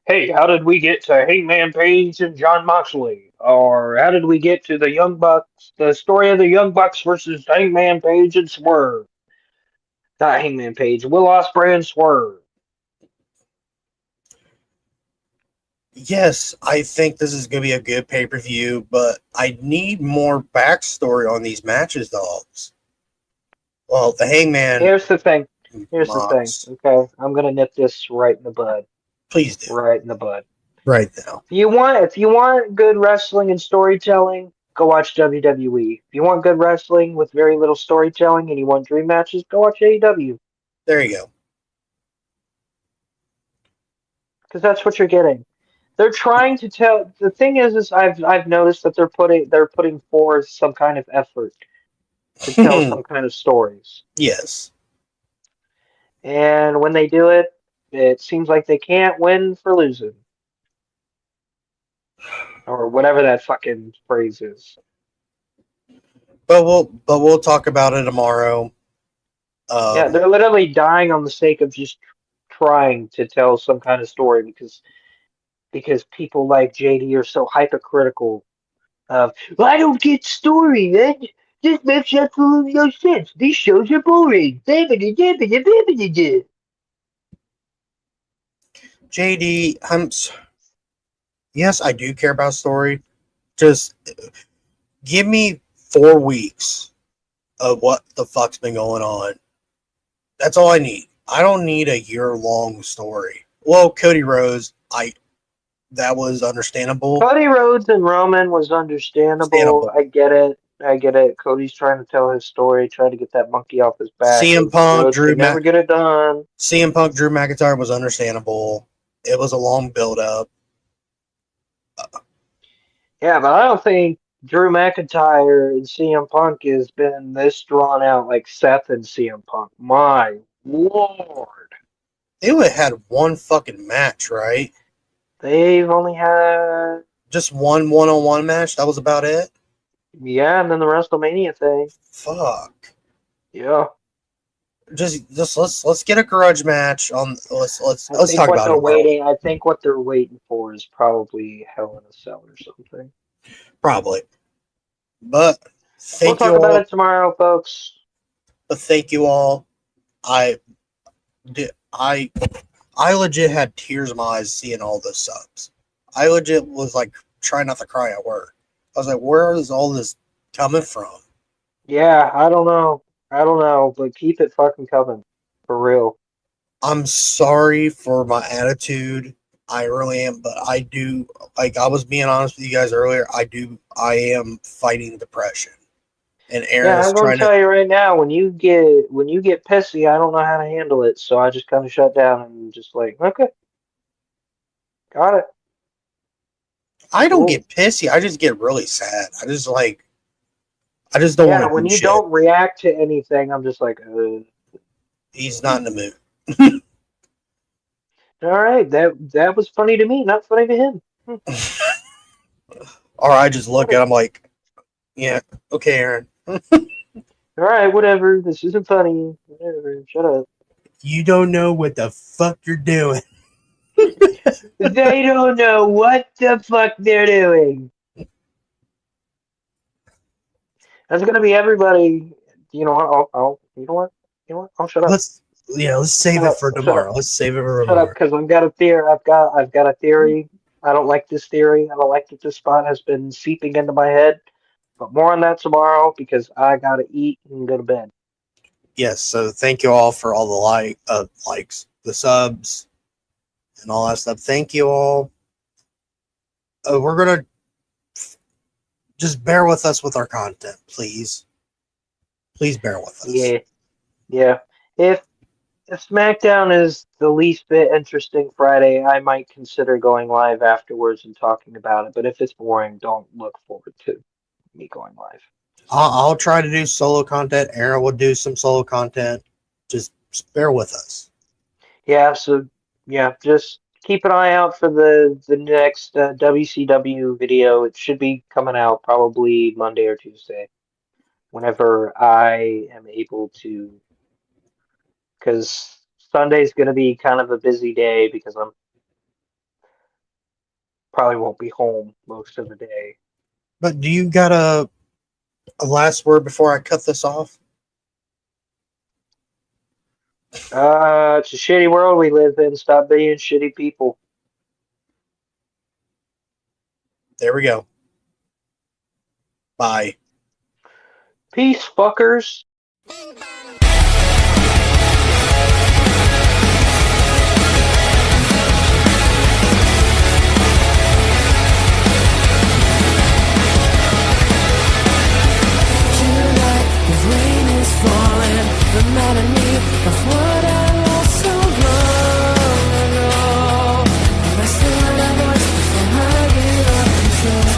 hey, how did we get to Hangman Page and John Moxley, or how did we get to the Young Bucks, the story of the Young Bucks versus Hangman Page and Swerve, not Hangman Page, Will Ospreay and Swerve. Yes, I think this is gonna be a good pay per view, but I need more backstory on these matches, dogs. Well, the Hangman Here's the thing. Here's the thing. Mox, Okay, I'm gonna nip this right in the bud. please do Right in the bud. right now. If you want good wrestling and storytelling, go watch WWE. If you want good wrestling with very little storytelling and you want dream matches, go watch AEW. There you go. Because that's what you're getting. They're trying to tell. The thing is I've noticed that they're putting forth some kind of effort to tell some kind of stories. Yes. And when they do it, it seems like they can't win for losing. Or whatever that fucking phrase is. But we'll talk about it tomorrow. Yeah, they're literally dying on the sake of just trying to tell some kind of story because people like JD are so hypercritical of, "Well, I don't get story, man. This makes absolutely no sense. These shows are boring." JD, yes, I do care about story. Just give me 4 weeks of what the fuck's been going on. That's all I need. I don't need a year-long story. Well, Cody Rhodes, that was understandable. Cody Rhodes and Roman was understandable. I get it. Cody's trying to tell his story, trying to get that monkey off his back. CM Punk, Rhodes could never get it done. CM Punk, Drew McIntyre was understandable. It was a long build-up. Yeah, but I don't think Drew McIntyre and CM Punk has been this drawn out like Seth and CM Punk. My lord. They would have had one fucking match, right? They've only had Just one one-on-one match. That was about it. yeah, and then the WrestleMania thing. Fuck. Yeah. Just let's get a grudge match on. Let's I think talk what about they're it. waiting. I think what they're waiting for is probably Hell in a Cell or something. Probably. But We'll thank talk you about all. it tomorrow, folks. But thank you all. I did. I legit had tears in my eyes seeing all those subs. I legit was like trying not to cry at work. I was like, where is all this coming from? Yeah, I don't know. But keep it fucking coming. For real. I'm sorry for my attitude. I really am, but I do, like I was being honest with you guys earlier, I am fighting depression. And Aaron Yeah, is I'm gonna trying to, tell you right now, when you get pissy, I don't know how to handle it, so I just kind of shut down and just like, okay, got it. I don't Cool. get pissy. I just get really sad. I just don't Yeah, want to when do you shit. don't react to anything, I'm just like, He's not in the mood. all right, that was funny to me, not funny to him. Or I just look at him like, yeah, okay, Aaron. All right, whatever. This isn't funny. Whatever. Shut up. You don't know what the fuck you're doing. They don't know what the fuck they're doing. That's gonna be everybody. You know what? I'll shut up. Let's save Shut it up, for shut tomorrow. up. Let's save it for Shut up, tomorrow. because I've got a theory. I've got a theory. I don't like this theory. I don't like that this spot has been seeping into my head. But more on that tomorrow because I gotta eat and go to bed. Yes, so thank you all for all the likes, the subs, and all that stuff. Thank you all. We're gonna just bear with us with our content, please. Please bear with us. Yeah. If SmackDown is the least bit interesting Friday, I might consider going live afterwards and talking about it. But if it's boring, don't look forward to me going live. I'll try to do solo content. Aaron will do some solo content. Just bear with us. Yeah, so just keep an eye out for the next WCW video. It should be coming out probably Monday or Tuesday, whenever I am able to, because Sunday's going to be kind of a busy day because I'm probably won't be home most of the day. But do you got a last word before I cut this off? It's a shitty world we live in. Stop being shitty people. There we go. Bye. Peace, fuckers. Reminding me of what I lost so long ago. And I still have that voice before I get out of control.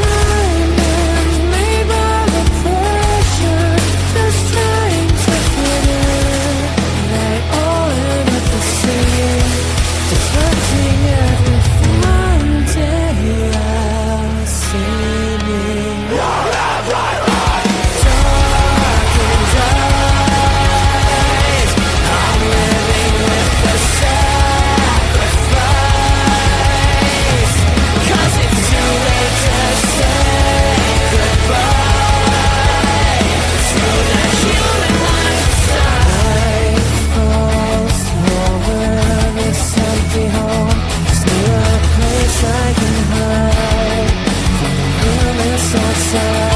Diamonds made by the pressure, just trying to fit in. They all end up the same, deflecting everything. One day I'll singing. I can hide from the realness outside.